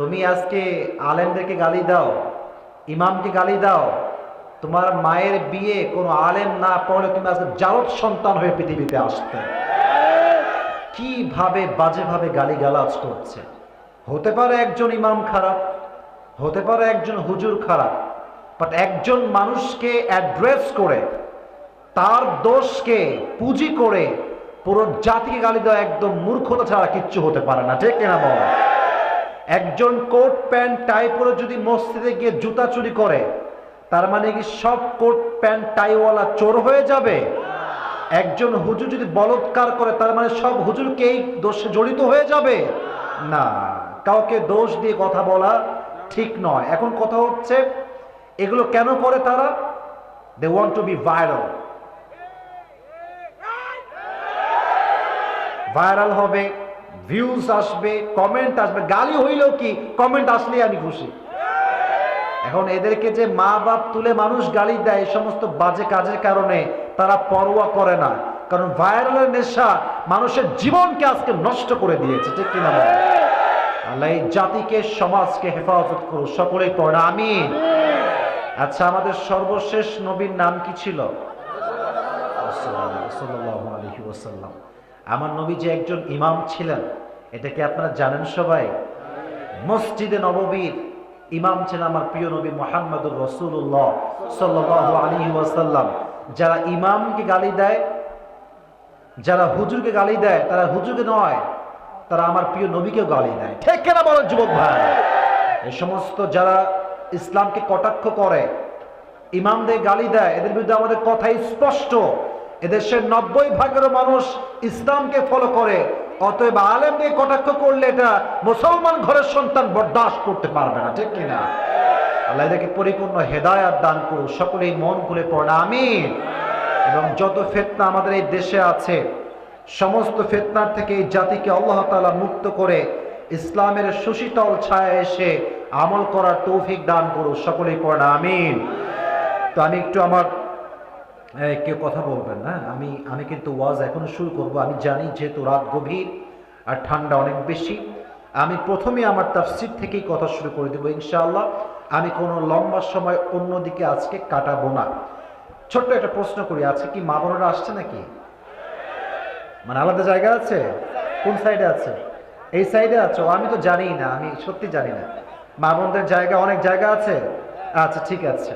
তুমি আজকে আলেমদেরকে গালি দাও, ইমামকে গালি দাও, তোমার মায়ের বিয়ে কোনো আলেম না পড়লে তুমি আজকে জারদ সন্তান হয়ে পৃথিবীতে আসতে। কিভাবে বাজেভাবে গালিগালাজ করছে। হতে পারে একজন ইমাম খারাপ, হতে পারে একজন হুজুর খারাপ, বাট একজন মানুষকে অ্যাড্রেস করে তার দোষকে পুঁজি করে পুরো জাতিকে গালি দেওয়া একদম মূর্খতা ছাড়া কিচ্ছু হতে পারে না, ঠিক কিনা বল? একজন কোট প্যান্ট টাই পরে যদি মসজিদে গিয়ে জুতা চুরি করে, তার মানে কি সব কোট প্যান্ট টাইওয়ালা চোর হয়ে যাবে? একজন হুজুর যদি বলৎকার করে, তার মানে সব হুজুরকে এই দোষে জড়িত হয়ে যাবে? না, কাউকে দোষ দিয়ে কথা বলা ঠিক নয়। এখন কথা হচ্ছে এগুলো কেন করে তারা? They want to be viral. Viral হবে, ভিউজ আসবে, কমেন্ট আসবে। গালি হইলেও কি, কমেন্ট আসলেই আমি খুশি। এখন এদেরকে যে মা বাপ তুলে মানুষ গালি দেয়, এই সমস্ত বাজে কাজের কারণে তারা পরোয়া করে না। কারণ ভাইরালের নেশা মানুষের জীবনকে আজকে নষ্ট করে দিয়েছে, ঠিক কিনা বল? আল্লাহ এই জাতিকে, সমাজকে হেফাজত করুন, সকলেই পড়ে আমিন। আচ্ছা, আমাদের সর্বশেষ নবীর নাম কি ছিল? সাল্লাল্লাহু আলাইহি ওয়াসাল্লাম। আমার নবী যে একজন ইমাম ছিলেন, এটা কি আপনারা জানেন সবাই? মসজিদে নববীর ইমাম ছিলেন আমার প্রিয় নবী মুহাম্মদুর রাসূলুল্লাহ সাল্লাল্লাহু আলাইহি ওয়াসাল্লাম। যারা ইমামকে গালি দেয়, যারা হুজুরকে গালি দেয়, তারা হুজুরকে নয়, তারা আমার প্রিয় নবীকেও গালি দেয়। ঠিক কিনা বলেন যুবক ভাই? এই সমস্ত যারা ইসলামকে কটাক্ষ করে, ইমামদের গালি দেয়, এদের বিরুদ্ধে আমাদের কথাই স্পষ্ট। এদেশের 90% মানুষ ইসলামকে ফলো করে, অতএব আলেমদের কটাক্ষ করলে এটা মুসলমান ঘরের সন্তান বরদাস্ত করতে পারবে না, ঠিক কিনা? আল্লাহ এদেরকে পরিপূর্ণ হেদায়াত দান করুন, সকলেই মন খুলে পড়ে আমিন। এবং যত ফিতনা আমাদের এই দেশে আছে, সমস্ত ফিতনার থেকে এই জাতিকে আল্লাহ তাআলা মুক্ত করে ইসলামের সুশীতল ছায়া এসে আমল করার তৌফিক দান করুন, সকলেই পড়ে আমিন। তো আমি একটু আমার কেউ কথা বলবেন না, আমি কিন্তু ওয়াজ এখনো শুরু করব। আমি জানি যেহেতু রাত গভীর আর ঠান্ডা অনেক বেশি, আমি প্রথমে আমার তাফসীর থেকেই কথা শুরু করে দেবো ইনশাআল্লাহ। আমি কোনো লম্বা সময় অন্যদিকে আজকে কাটাবো না। ছোট্ট একটা প্রশ্ন করি, আছে কি মা বোনেরা আসছে নাকি? মানে আলাদা জায়গা আছে? কোন সাইডে আছে? এই সাইডে আছে? আমি তো জানি না, আমি সত্যি জানি না। মা বোনদের জায়গা, অনেক জায়গা আছে। আচ্ছা, ঠিক আছে।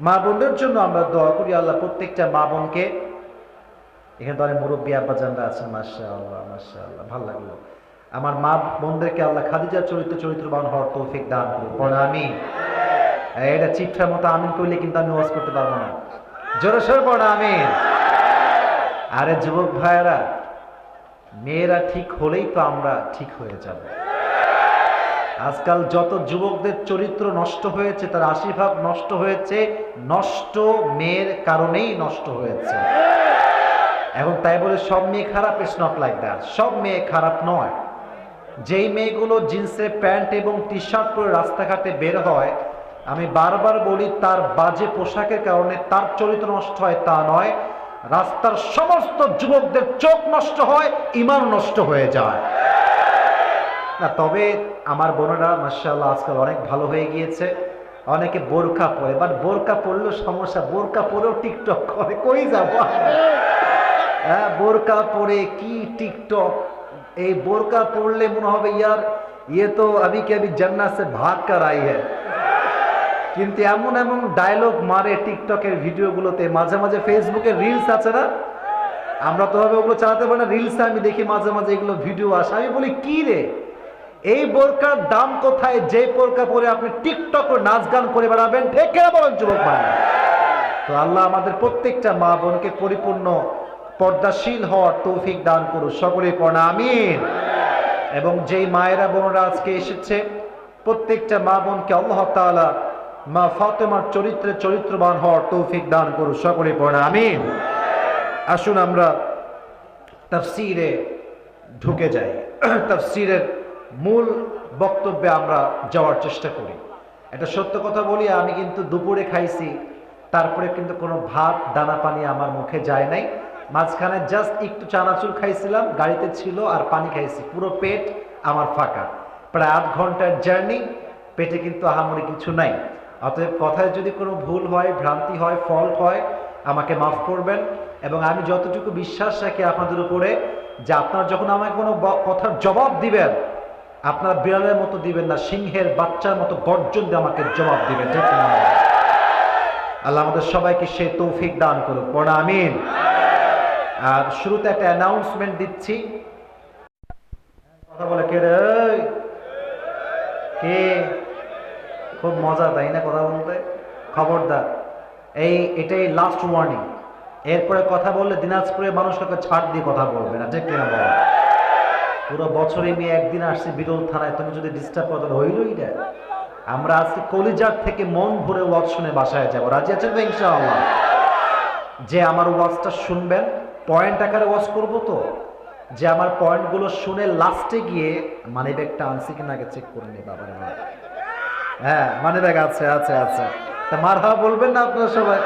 মা বোনদের জন্য আমরা দোয়া করি, আল্লাহ প্রত্যেকটা মা বোনকে, এখানে তো অনেক মুরব্বী আব্বাজানরা আছেন, মাশাআল্লাহ মাশাআল্লাহ, ভালো লাগলো। আমার মা বোনদেরকে আল্লাহ খাদিজার চরিত্রবান হওয়ার তৌফিক দান করুন, পড়ে আমিন। এটা চিঠ্ঠার মতো আমিন করলে কিন্তু আমি ওয়াজ করতে পারবো না, জোরে সোরে পড়ে আমিন। আরে যুবক ভাইয়েরা, মেয়েরা ঠিক হলেই তো আমরা ঠিক হয়ে যাব। আজকাল যত যুবকদের চরিত্র নষ্ট হয়েছে, তার 80% নষ্ট হয়েছে নষ্ট মেয়ের কারণেই নষ্ট হয়েছে। এখন তাই বলে সব মেয়ে খারাপ? It's not like that. সব মেয়ে খারাপ নয়। যেই মেয়েগুলো জিন্সের প্যান্ট এবং টি শার্ট পরে রাস্তাঘাটে বের হয়, আমি বারবার বলি, তার বাজে পোশাকের কারণে তার চরিত্র নষ্ট হয় তা নয়, রাস্তার সমস্ত যুবকদের চোখ নষ্ট হয়, ঈমান নষ্ট হয়ে যায় না। তবে আমার বোনেরা মাশাআল্লাহ আজকাল অনেক ভালো হয়ে গিয়েছে। অনেকে বোরকা পরে, বাট বোরকা পরলেও সমস্যা, বোরকা পরেও টিকটক করে। কই যাব? হ্যাঁ, বোরকা পরে কি টিকটক? এই বোরকা পরলে মনে হবে ইয়ার ইয়ে তো আবি কে আবি জান্নাত সে ভাগ কর আই হ্যায়। কিন্তু এমন এমন ডায়লগ মারে টিকটকের ভিডিওগুলোতে, মাঝে মাঝে ফেসবুকে রিলস আছে না, আমরা তো ভাবে ওগুলো চালাতে পারি না, রিলসে আমি দেখি মাঝে মাঝে এগুলো ভিডিও আসে। আমি বলি কি রে, এই বোরকার দাম কোথায় যে বোরকা পরে আপনি টিকটক নাচ গান করে বেড়াবেন? ঠিক কিনা বলেন যুবক ভাই? তো আল্লাহ আমাদের প্রত্যেকটা মা বোনকে পরিপূর্ণ পর্দাশীল হওয়ার তৌফিক দান করুন, সকলেই পড়া আমিন। এবং যেই মায়েরা বোনরা আজকে এসেছে, প্রত্যেকটা মা বোনকে আল্লাহ তাআলা মা ফাতেমার চরিত্রবান হওয়ার তৌফিক দান করুন, সকলেই পড়া আমিন। আসুন আমরা তাফসীরে ঢুকে যাই। তাফসীরের মূল বক্তব্যে আমরা যাওয়ার চেষ্টা করি। এটা সত্য কথা বলি, আমি কিন্তু দুপুরে খাইছি, তারপরে কিন্তু কোনো ভাত দানা পানি আমার মুখে যায় নাই। মাঝখানে জাস্ট একটু চানাচুর খাইছিলাম, গাড়িতে ছিল, আর পানি খাইছি, পুরো পেট আমার ফাঁকা। প্রায় 8 ঘন্টার জার্নি, পেটে কিন্তু আহামরি কিছু নাই। অতএব কথায় যদি কোনো ভুল হয়, ভ্রান্তি হয়, ফল্ট হয়, আমাকে মাফ করবেন। এবং আমি যতটুকু বিশ্বাস রাখি আপনাদের উপরে, যে আপনারা যখন আমাকে কোনো কথার জবাব দিবেন, আপনারা বিড়ালের মতো দিবেন না, সিংহের বাচ্চার মতো গর্জন দিয়ে আমাকে জবাব দিবেন, ঠিক না? আল্লাহ আমাদের সবাইকে সে তৌফিক দান করুক, পড়া আমিন। আর শুরুতে একটা অ্যানাউন্সমেন্ট দিচ্ছি। কথা বলে কে রে? কে? খুব মজা, তাই না কথা বলতে? খবরদার, এটাই লাস্ট ওয়ার্নিং। এরপরে কথা বললে দিনাজপুরের মানুষকে ছাড় দিয়ে কথা বলবে না, ঠিক কিনা বলো? পুরো বছরে মেয়ে একদিন আসছে বিরল থানায়, তুমি যদি ডিস্টার্ব করো তাহলে হইলই না। আমরা আজকে কলিজার থেকে মন ভরে ওয়াজ শুনে বাসায় যাবো, রাজি আছেন তো ইনশাআল্লাহ? যে আমার ওয়াজটা শুনবেন, পয়েন্ট আকারে ওয়াজ করবো তো, যে আমার পয়েন্টগুলো শুনে লাস্টে গিয়ে মানি ব্যাগটা আনছি কিনা আগে চেক করে নি। বাবার হ্যাঁ, মানি ব্যাগ আছে আছে আছে, তা মারহাবা বলবেন না আপনারা সবাই?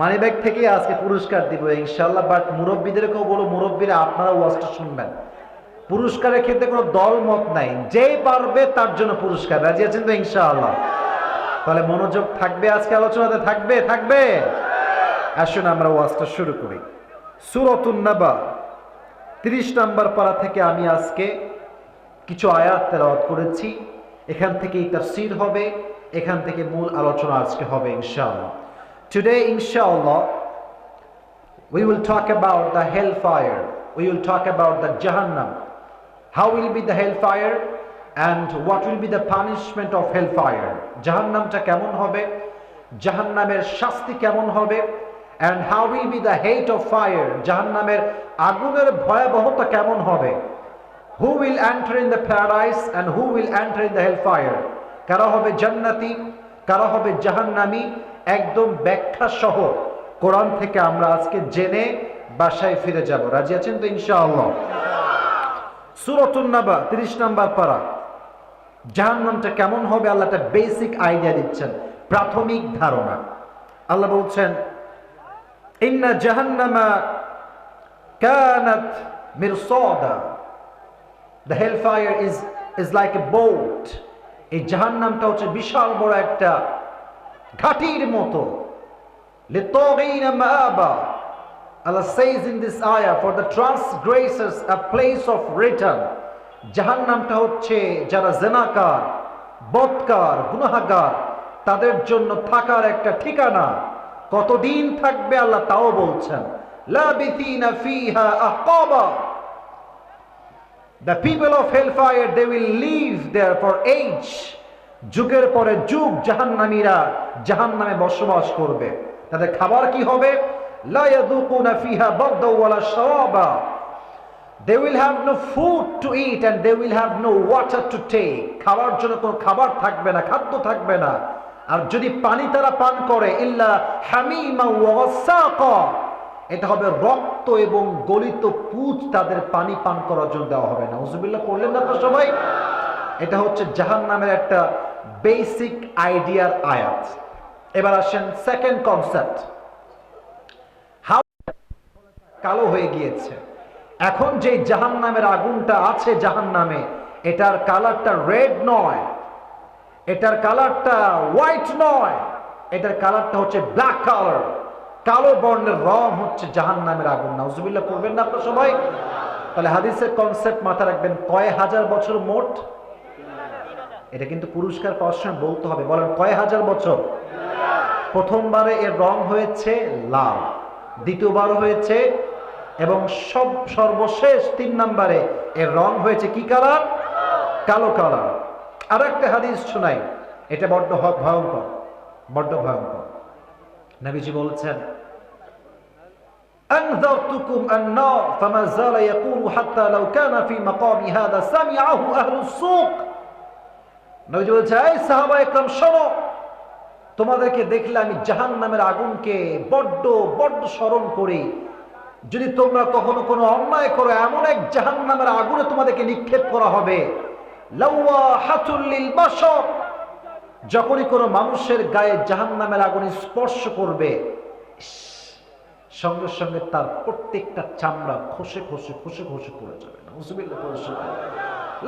মানি ব্যাগ থেকে আজকে পুরস্কার দিব ইনশাআল্লাহ। বাট মুরব্বীদেরকেও বলো, মুরব্বীরা আপনারা ওয়াজটা শুনবেন। পুরস্কারের ক্ষেত্রে কোনো দল মত নাই, যেই পারবে তার জন্য পুরস্কার, রাজি আছেন তো ইনশাআল্লাহ? তাহলে মনোযোগ থাকবে, আজকে আলোচনাতে থাকবে থাকবে। আসুন আমরা ওয়াজটা শুরু করি। সূরাতুন নাবা 30 নম্বর পারা থেকে আমি আজকে কিছু আয়াত তেলাওয়াত করেছি। এখান থেকেই তাফসীর হবে, এখান থেকে মূল আলোচনা আজকে হবে ইনশাআল্লাহ। Today inshallah we will talk about the hellfire. We will talk about the Jahannam. How will be the hellfire and what will be the punishment of hellfire? Jahannamটা কেমন হবে, জাহান্নামের শাস্তি কেমন হবে, and how will be the hate of fire? জাহান্নামের আগুনের ভয়াবহতা কেমন হবে? Who will enter in the paradise and who will enter in the hellfire? কারা হবে জান্নাতি, কারা হবে জাহান্নামী, একদম ব্যাখ্যা সহ কোরআন থেকে আমরা আজকে জেনে বাসায় ফিরে যাব, রাজি আছেন তো ইনশাআল্লাহ? সূরাতুন নাবা 30 নম্বর পারা। জাহান্নামটা কেমন হবে আল্লাহ একটা বেসিক আইডিয়া দিচ্ছেন, প্রাথমিক ধারণা। আল্লাহ বলছেন, ইন্না জাহান্নামা কানাত মিরসাদা। The hellfire is like a boat. এই জাহান্নামটা হচ্ছে বিশাল বড় একটা ঘাটির মতো। লিতাগিনা মাআবা। Allah says in this ayah, for the transgressors a place of return. জাহান্নামটা হচ্ছে যারা জিনাকার, বদকার, গুনাহগার, তাদের জন্য থাকার একটা ঠিকানা। কতদিন থাকবে আল্লাহ তাও বলছেন, লাবিথিনা ফিহা আহকাবা। The people of hellfire, they will live there for age. যুগের পরে যুগ জাহান্নামীরা জাহান্নামে বসবাস করবে। তাদের খাবার কি হবে? লা ইয়াযুকুনা ফিহা বারদা ওয়ালা শারাবা। They will have no food to eat and they will have no water to take. খাওয়ার জন্য কোনো খাবার থাকবে না, খাদ্য থাকবে না। আর যদি পানি তারা পান করে, ইল্লা হামিমা ওয়া গাসাকা, এটা হবে রক্ত এবং গলিত পুঁজ, তাদের পানি পান করার জন্য দেওয়া হবে না। নাউজুবিল্লাহ পড়লেন না তো সবাই? এটা হচ্ছে জাহান্নামের একটা বেসিক আইডিয়ার আয়াত। এবার আসেন সেকেন্ড কনসেপ্ট। হাউ কালো হয়ে গিয়েছে। এখন যে জাহান্নামের আগুনটা আছে জাহান্নামে, এটার কালারটা রেড নয়, এটার কালারটা হোয়াইট নয়, এটার কালারটা হচ্ছে ব্ল্যাক কালার। কালো বর্ণের রং হচ্ছে জাহান্নামের আগুন। নাউজুবিল্লাহ পড়বেন না আপনারা সবাই? তাহলে হাদিসের কনসেপ্ট মাথা রাখবেন, কয় হাজার বছর মোট? এটা কিন্তু পুরস্কার পাওয়ার সময় বলতে হবে, বলেন কয় হাজার বছর? প্রথমবারে এর রং হয়েছে লাল, দ্বিতীয়বার হয়েছে, এবং সর্বশেষ 3 নম্বরে এর রং হয়েছে কি কালার? কালো কালার। আর একটা হাদিস শোনাই, এটা বড্ড ভয়ঙ্কর, বড্ড ভয়ঙ্কর। নবীজি বলছেন, আনযারতুকুম আন-নার ফামা যালা ইয়াকুলু হাত্তা লাউ কানা ফি মাকামি হাযা সামিআহু আহলুস সুক। নবীজি বলছেন, এই সাহাবা একরাম শোনো, তোমাদেরকে দেখলে আমি জাহান্নামের আগুনকে বড্ড বড্ড স্মরণ করি। যদি তোমরা কখনো কোনো অন্যায় করো, এমন এক জাহান্নামের আগুনে তোমাদেরকে নিক্ষেপ করা হবে, লাওয়াহাতুল লিল বাশার, যখনই কোনো মানুষের গায়ে জাহান্নামের আগুন স্পর্শ করবে, সঙ্গে সঙ্গে তার প্রত্যেকটা চামড়া খসে খসে খসে খসে পড়ে যাবে। নাউজুবিল্লাহ।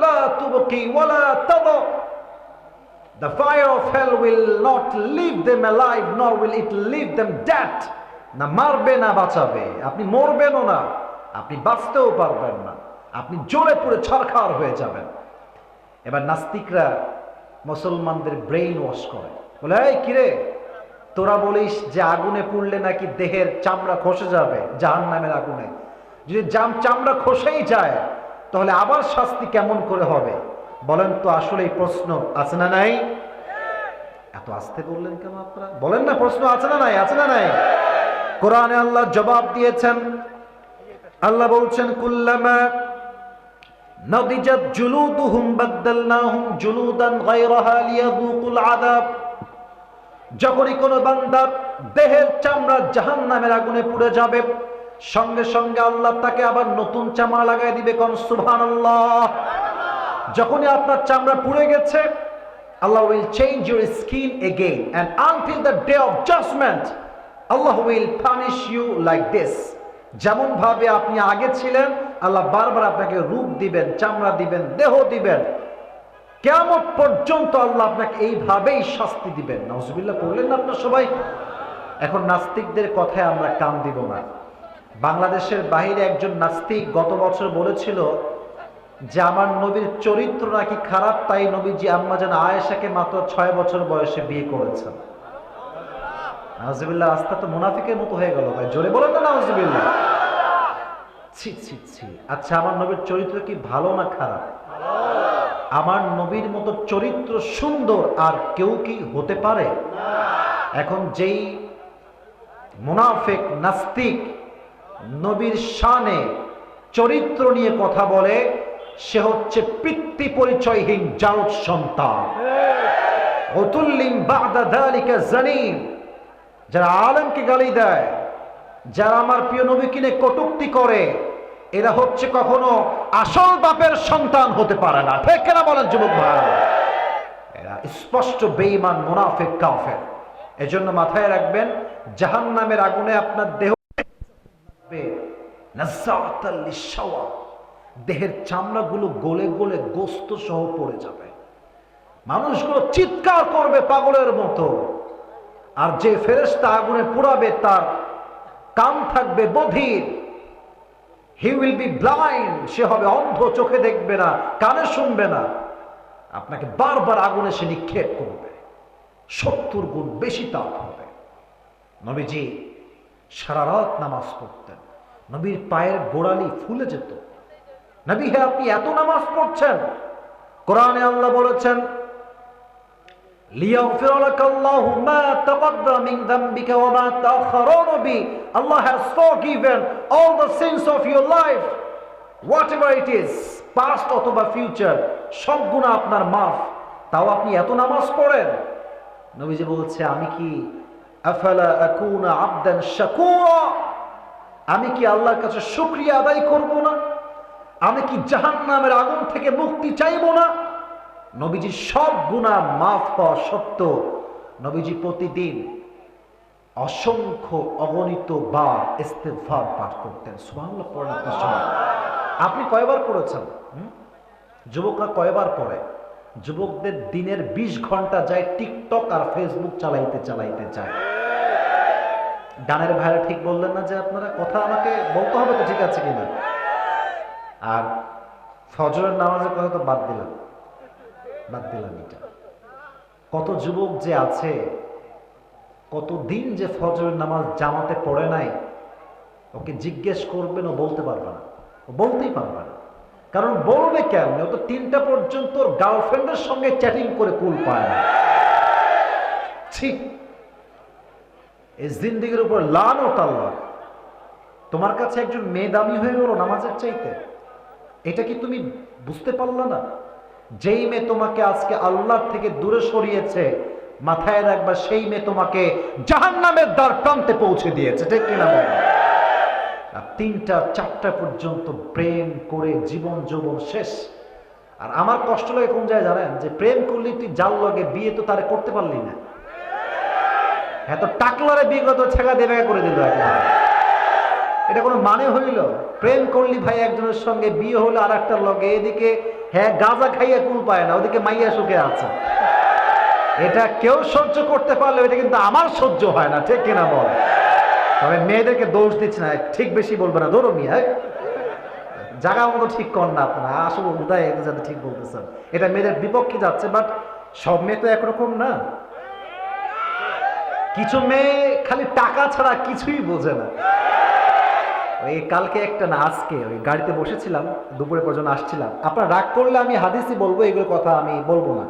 লা তুবকি ওয়ালা তাদা। The fire of hell will not leave them alive, nor will it leave them dead. না মারবে না বাঁচাবে, আপনি মরবেনও না, আপনি বাঁচতেও পারবেন না, আপনি জ্বলে পুড়ে ছারখার হয়ে যাবেন। এবার নাস্তিকরা মুসলমানদের ব্রেইন ওয়াশ করে, বলে এই কিরে, তোরা বলিস যে আগুনে পুড়লে নাকি দেহের চামড়া খসে যাবে জাহান্নামের আগুনে, যদি চামড়া খসেই যায় তাহলে আবার শাস্তি কেমন করে হবে বলেন তো? আসলে এই প্রশ্ন আছে না নাই? এত আস্তে বললেন কেন আপনারা? বলেন না, প্রশ্ন আছে না নাই? আছে না নাই? কোরআনে আল্লাহ জবাব দিয়েছেন। আল্লাহ বলছেন কুল্লামা নাদিজাত জুলুদুহুম বাদদালনাহুম জুলুদান গায়রাহা লিয়াযুকুল আযাব। যখনই কোনো বান্দার দেহের চামড়া জাহান্নামের আগুনে পুড়ে যাবে, সঙ্গে সঙ্গে আল্লাহ তাকে আবার নতুন চামড়া লাগাই দিবে। কোন সুবহানাল্লাহ। যখনই আপনার চামড়া পুড়ে গেছে, Allah will change your skin again, and until the day of judgment Allah will punish you like this. যেমন ভাবে আপনি আগে ছিলেন, আল্লাহ বারবার আপনাকে রূপ দিবেন, চামড়া দিবেন, দেহ দিবেন, কিয়ামত পর্যন্ত আল্লাহ আপনাকে এইভাবেই শাস্তি দিবেন। নাউজুবিল্লাহ পড়লেন না আপনারা সবাই? এখন নাস্তিকদের কথায় আমরা কান দিব না। বাংলাদেশের বাইরে একজন নাস্তিক গত বছর বলেছিল যে আমার নবীর চরিত্র নাকি খারাপ, তাই নবীজি আম্মাজান আয়েশাকে মাত্র 6 বছর বয়সে বিয়ে করেছেন। নাউজুবিল্লাহ, রাস্তা তো মুনাফিকের মতো হয়ে গেল ভাই, জোরে বলেন না নাউজুবিল্লাহ। ছি ছি ছি। আচ্ছা, আমার নবীর চরিত্র কি ভালো না খারাপ? আমার নবীর মতো চরিত্র সুন্দর আর কেউ কি হতে পারে? এখন যেই মুনাফিক নাস্তিক নবীর শানে চরিত্র নিয়ে কথা বলে, সে হচ্ছে পিতৃ পরিচয়হীন জারদ সন্তান। উতুল্লিম বাদা যালিকা জানিম। যারা আলেমকে গালি দেয়, যারা আমার প্রিয় নবীকে নিয়ে কটূক্তি করে, এরা হচ্ছে কখনো আসল বাপের সন্তান হতে পারে না। ঠিক কিনা বলেন যুবক ভাই? এরা স্পষ্ট বেঈমান, মুনাফিক, কাফের। এজন্য মাথায় রাখবেন, জাহান্নামের আগুনে আপনার দেহ নাযাতাল লিশাওয়া, দেহের চামড়াগুলো গলে গলে গোস্ত সহ পড়ে যাবে, মানুষগুলো চিৎকার করবে পাগলের মতো। আর যে ফেরেশতা আগুনে পোড়াবে তার কান থাকবে বধির। হি উইল বি ব্লাইন্ড, সে হবে অন্ধ, চোখে দেখবে না, কানে শুনবে না। আপনাকে বারবার আগুনে সে নিক্ষেপ করবে, 70 গুণ বেশি তাপ হবে। নবীজি সারা রাত নামাজ পড়তেন, নবীর পায়ের গোড়ালি ফুলে যেত। নবী, হে আপনি এত নামাজ পড়ছেন? কোরআনে আল্লাহ বলেছেন লিয়াগফির লাকাল্লাহু মা তাকাদ্দামা মিন যামবিকা ওয়া মা তাআখারা। নবী, Allah has forgiven all the sins of your life, whatever it is, past অথবা ফিউচার, সব গুনাহ আপনার মাফ। তাও আপনি এত নামাজ পড়েন? নবীজি বলছে, আমি কি আফালা আকুনা আবদান শাকুরা, আমি কি আল্লাহর কাছে শুকরিয়া আদায় করব না? আমি কি জাহান্নামের আগুন থেকে মুক্তি চাইব না? নবীজি সব গুনাহ মাফ হওয়া সত্ত্বেও নবীজি প্রতিদিন অসংখ্য অগণিত বার ইস্তেগফার পাঠ করতেন। সুবহানাল্লাহ পড়েন আপনার সবাই। আপনি কয়বার পড়েছেন? যুবকরা কয়বার পড়ে? যুবকদের দিনের 20 ঘন্টা যায় টিকটক আর ফেসবুক চালাইতে চালাইতে যায়। গানের ভাইরা ঠিক বললেন না যে আপনারা? কথা আমাকে বলতে হবে তো, ঠিক আছে কিনা? আর ফজরের নামাজের কথা তো বাদ দিলাম এটা। কত যুবক যে আছে, কতদিন যে ফজরের নামাজ জামাতে পড়ে নাই, ওকে জিজ্ঞেস করবেন, ও বলতে পারবে না, ও বলতেই পারবে না। কারণ বলবে কেন? ও তো 3টা পর্যন্ত ওর গার্লফ্রেন্ডের সঙ্গে চ্যাটিং করে কুল পায় না। ঠিক এই জিন্দেগির উপর লানত আল্লাহ। তোমার কাছে একজন মেয়ে দামি হয়ে গেল নামাজের চাইতে, এটা কি তুমি বুঝতে পারলে না? যেই মেয়ে তোমাকে আজকে আল্লাহর থেকে দূরে সরিয়েছে, মাথায় রাখবা সেই মেয়ে তোমাকে জাহান্নামের দ্বার প্রান্তে পৌঁছে দিয়েছে। ঠিক কিনা বলেন? আর 3টা 4টা পর্যন্ত প্রেম করে জীবন যৌবন শেষ। আর আমার কষ্ট লাগে কোন জায়গায় জানেন? যে প্রেম করলি তুই জাল লগে, বিয়ে তো তারে করতে পারলি না। এত টাকলারে বিগত ছেঁকা দেবে করে দিল একেবারে। এটা কোনো মানে হইল? প্রেম করলি ভাই একজনের সঙ্গে, বিয়ে হলো আর একটার লগে, এদিকে হ্যাঁ গাঁজা খাইয়া কুল পায় না, ওদিকে মাইয়া সুখে আছে। এটা কেউ সহ্য করতে পারলে এটা কিন্তু আমার সহ্য হয় না, ঠিক কিনা বল? তবে মেয়েদেরকে দোষ দিচ্ছে না, ঠিক বেশি বলবে না, ধরো মিয়া জায়গা মতো ঠিক কর না আপনারা, আসলে উদয় যাতে ঠিক বলতেছেন, এটা মেয়েদের বিপক্ষে যাচ্ছে। বাট সব মেয়ে তো একরকম না, কিছু মেয়ে খালি টাকা ছাড়া কিছুই বোঝে না। ওই কালকে একটা না আজকে ওই গাড়িতে বসেছিলাম, দুপুরে পর্যন্ত আসছিলাম। আপনারা রাগ করলে আমি হাদিসই বলবো, এগুলো কথা আমি বলবো না।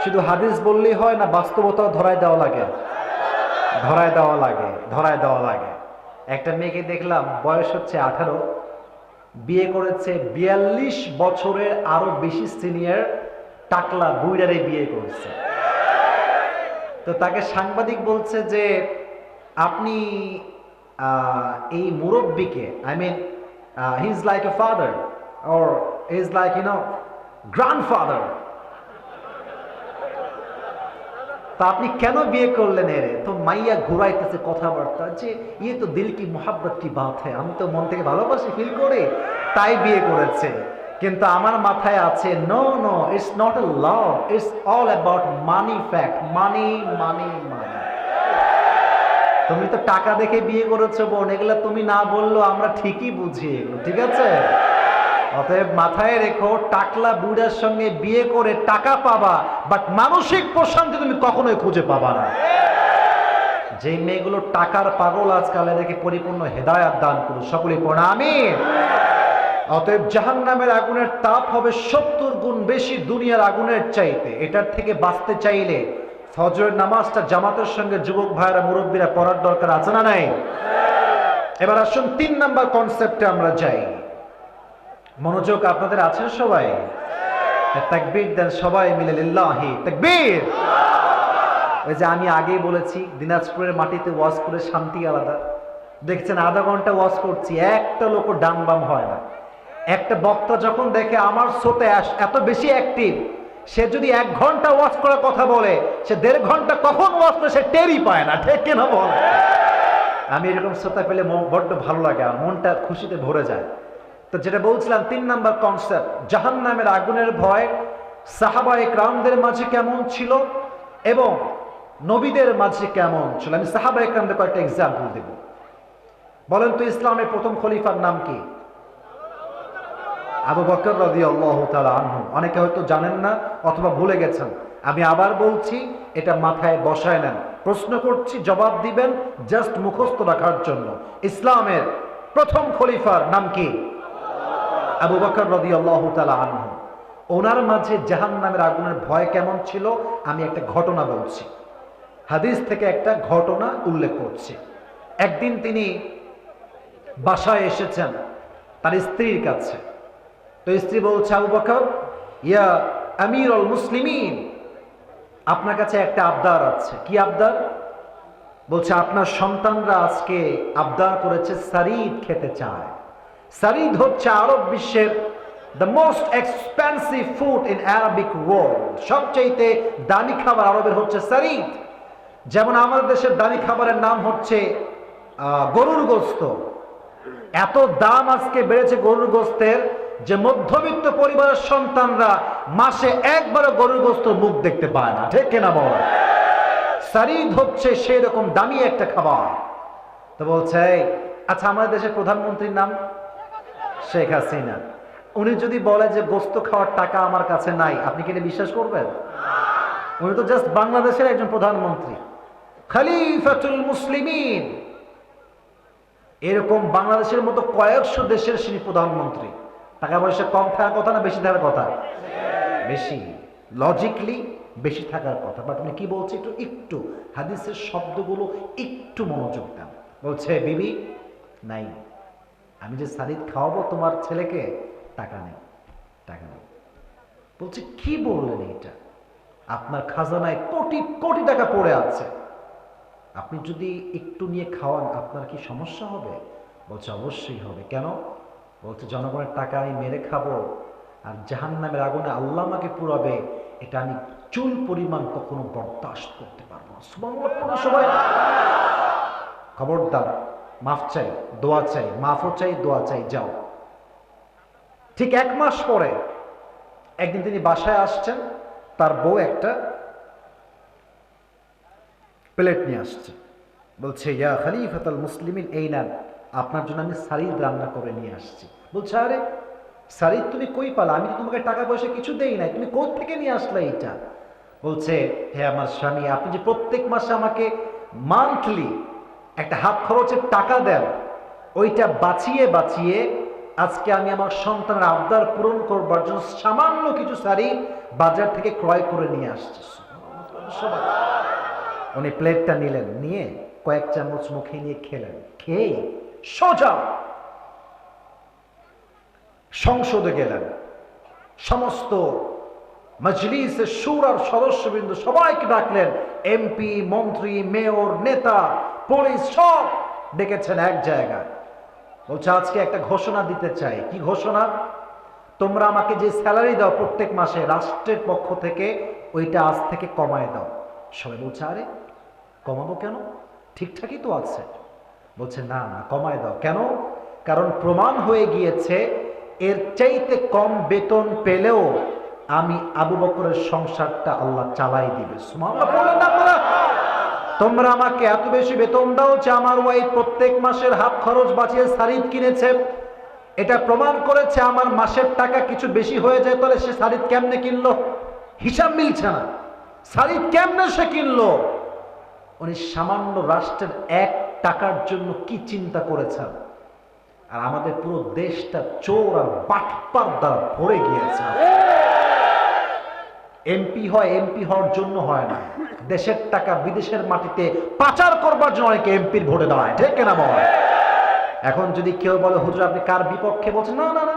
শুধু হাদিস বললেই হয় না, বাস্তবতাও ধরায় দেওয়া লাগে, ধরায় দেওয়া লাগে, ধরায় দেওয়া লাগে। একটা মেয়েকে দেখলাম, বয়স হচ্ছে 18, বিয়ে করেছে 42 বছরের আরো বেশি সিনিয়র টাকলা বুইড়ারে বিয়ে করেছে। তো তাকে সাংবাদিক বলছে যে আপনি এই মুরব্বীকে, I mean he is like a father or he is like grandfather, তা আপনি কেন বিয়ে করলেন এরে? তো মাইয়া ঘুরাইতেছে কথাবার্তা যে ইয়ে তো দিল কি মোহাব্বত কি বাত হ্যাঁ, আমি তো মন থেকে ভালোবাসি ফিল করে তাই বিয়ে করেছে। কিন্তু আমার মাথায় আছে no no, it's not a love, it's all about money, fact, money money money. তুমি তো টাকা দেখে বিয়ে করেছো বোন, এগুলো তুমি না বললেও আমরা ঠিকই বুঝি এগুলো, ঠিক আছে? অতএব মাথায় রেখো, টাকলা বুড়ার সঙ্গে বিয়ে করে টাকা পাবা, বাট মানসিক প্রশান্তি তুমি কখনোই খুঁজে পাবা না। যে মেয়েগুলো টাকার পাগল আজকাল, এদেরকে পরিপূর্ণ হেদায়াত দান করুন, সকলেই পড়া আমিন। অতএব জাহান্নামের আগুনের তাপ হবে 70 গুণ বেশি দুনিয়ার আগুনের চাইতে। এটার থেকে বাঁচতে চাইলে ফজরের নামাজটা জামাতের সঙ্গে যুবক ভাইয়েরা মুরব্বীরা পড়ার দরকার আছে না নাই? এবার আসুন 3 নাম্বার কনসেপ্টে আমরা যাই। মনোযোগ আপনাদের আছেন সবাই? তাকবীর দেন সবাই মিলে, লিল্লাহি তাকবীর। ওই যে আমি আগেই বলেছি, দিনাজপুরের মাটিতে ওয়াজ করে শান্তি আলাদা। দেখছেন আধা ঘন্টা ওয়াজ করছি, একটা লোক ডান বাম হয় না। একটা বক্তা যখন দেখে আমার শ্রোতে এত বেশি অ্যাক্টিভ, সে যদি 1 ঘন্টা ওয়াজ করার কথা বলে, সে 1.5 ঘন্টা কখন ওয়াজ করে সে টেরই পায় না, ঠিক কিনা বল? আমি এরকম শ্রোতা পেলে বড্ড ভালো লাগে, আর মনটা খুশিতে ভরে যায়। তো যেটা বলছিলাম, 3 নাম্বার কনসেপ্ট, জাহান্নামের আগুনের ভয় সাহাবায়ে কেরামদের মাঝে কেমন ছিল এবং নবীদের মাঝে কেমন ছিল। আমি সাহাবায়ে কেরামদের কয়েকটা এক্সাম্পল দেব। বলেন তো ইসলামের প্রথম খলিফার নাম কি? আবু বকর রাদিয়াল্লাহু তাআলা আনহু। অনেকে হয়তো জানেন না অথবা ভুলে গেছেন, আমি আবার বলছি, এটা মাথায় বসায় নেন। প্রশ্ন করছি, জবাব দিবেন জাস্ট মুখস্থ রাখার জন্য। ইসলামের প্রথম খলিফার নাম কি? আবু বকর রাদিয়াল্লাহু তাআলা আনহু। ওনার মাঝে জাহান্নামের আগুনের ভয় কেমন ছিল আমি একটা ঘটনা বলছি, হাদিস থেকে একটা ঘটনা উল্লেখ করছি। একদিন তিনি বাসায় এসেছেন তার স্ত্রীর কাছে। তো স্ত্রী বলছে, আবু বকর, ইয়া আমিরুল মুসলিমিন, আপনার কাছে একটা আবদার আছে। কি আবদার? বলছে আপনার সন্তানরা আজকে আবদার করেছে সারিদ খেতে চায়। সারিদ হচ্ছে আরব বিশ্বের the most expensive food in Arabic world. সবচাইতে দামি খাবার আরবের হচ্ছে সারিদ। যেমন আমাদের দেশের দামি খাবারের নাম হচ্ছে গরুর গোস্ত। এত দাম আজকে বেড়েছে গরুর গোস্তের যে মধ্যবিত্ত পরিবারের সন্তানরা মাসে একবারও গরুর গোস্ত মুখ দেখতে পায় না, ঠিক কিনা বল? সারিদ হচ্ছে সেই রকম দামি একটা খাবার। তো বলছে, আচ্ছা আমাদের দেশের প্রধানমন্ত্রীর নাম শেখ হাসিনা। উনি যদি বলে যে গোস্ত খাওয়ার টাকা আমার কাছে নাই, আপনি কি এটা বিশ্বাস করবেন? উনি তো জাস্ট বাংলাদেশের একজন প্রধানমন্ত্রী, খলিফাতুল মুসলিমিন। এরকম বাংলাদেশের মতো কয়েকশো দেশের তিনি প্রধানমন্ত্রী। টাকা পয়সা কম থাকার কথা না বেশি থাকার কথা? বেশি, লজিকলি বেশি থাকার কথা। বাট আমি কি বলছি, একটু হাদিসের শব্দগুলো একটু মনোযোগ দেন। বলছে, বিবি নাই, আমি যে সারিদ খাওয়াবো তোমার ছেলেকে, টাকা নেই, টাকা নেই। বলছে, কি বললেন এটা? আপনার খাজানায় কোটি কোটি টাকা পড়ে আছে, আপনি যদি একটু নিয়ে খাওয়ান আপনার কি সমস্যা হবে? বলছে, অবশ্যই হবে। কেন? বলছে, জনগণের টাকা আমি মেরে খাবো আর জাহান্নামের আগুনে আল্লাহ আমাকে পুরাবে, এটা আমি চুল পরিমাণ কখনো বরদাস্ত করতে পারবো না। সুবহানাল্লাহ। সবাই খবরদার, মাফ চাই, দোয়া চাই, মাফও চাই, দোয়া চাই, যাও। ঠিক 1 মাস পরে একদিন তিনি বাসায় আসছেন, তার বউ একটা প্লেট নিয়ে আসছে, বলছে ইয়া খলিফাতুল মুসলিমিন, এই নেন, আপনার জন্য আমি সারিদ রান্না করে নিয়ে আসছি। বলছে আরে সারিদ তুমি কই পালা? আমি তো তোমাকে টাকা পয়সা কিছু দেই নাই, তুমি কোথা থেকে নিয়ে আসলে এইটা? বলছে হে আমার স্বামী, আপনি যে প্রত্যেক মাসে আমাকে মান্থলি একটা হাত খরচের টাকা দেন, ওইটা বাঁচিয়ে বাঁচিয়ে আজকে আমি আমার সন্তানের আবদার পূরণ করবার জন্য সামান্য কিছু শাড়ি বাজার থেকে ক্রয় করে নিয়ে আসছি। উনি প্লেটটা নিলেন, নিয়ে কয়েক চামচ মুখে নিয়ে খেলেন, খেয়ে সোজা সংসদে গেলেন। সমস্ত মজলিসের সুরার সদস্যবৃন্দ সবাইকে ডাকলেন, এমপি, মন্ত্রী, মেয়র, নেতা, পুলিশ সব ডেকেছেন এক জায়গায়। বলছে আজকে একটা ঘোষণা দিতে চাই। কি ঘোষণা? তোমরা আমাকে যে স্যালারি দাও প্রত্যেক মাসে রাষ্ট্রের পক্ষ থেকে, ওইটা আজ থেকে কমায় দাও। সবাই বলছে আরে কমাবো কেন, ঠিকঠাকই তো আছে। বলছে না না, কমায় দাও। কেন? কারণ প্রমাণ হয়ে গিয়েছে এর চাইতে কম বেতন পেলেও আমি আবু বকরের সংসারটা আল্লাহ চালাই দিবে। সুবহানাল্লাহ বলেন না আপনারা? তোমরা আমাকে এত বেশি বেতন দাও যে আমার ওয়াইফ প্রত্যেক মাসের হাত খরচ বাঁচিয়ে শাড়ি কিনেছে, এটা প্রমাণ করেছে আমার মাসের টাকা কিছু বেশি হয়ে যায়, তাহলে সে শাড়ি কেমনে কিনলো? হিসাব মিলছে না, শাড়ি কেমনে সে কিনলো? উনি সামান্য রাষ্ট্রের 1 টাকার জন্য কি চিন্তা করেছেন। আর আমাদের পুরো দেশটা চোর আর বাটপার দ্বারা ভরে গিয়েছে। এমপি হয় এমপি হওয়ার জন্য হয় না, দেশের টাকা বিদেশের মাটিতে পাচার করবার জন্য অনেকে এমপির ভোটে দাঁড়ায়, ঠিক কিনা বল? এখন যদি কেউ বলে হুজুর আপনি কার বিপক্ষে বলছেন, না না না,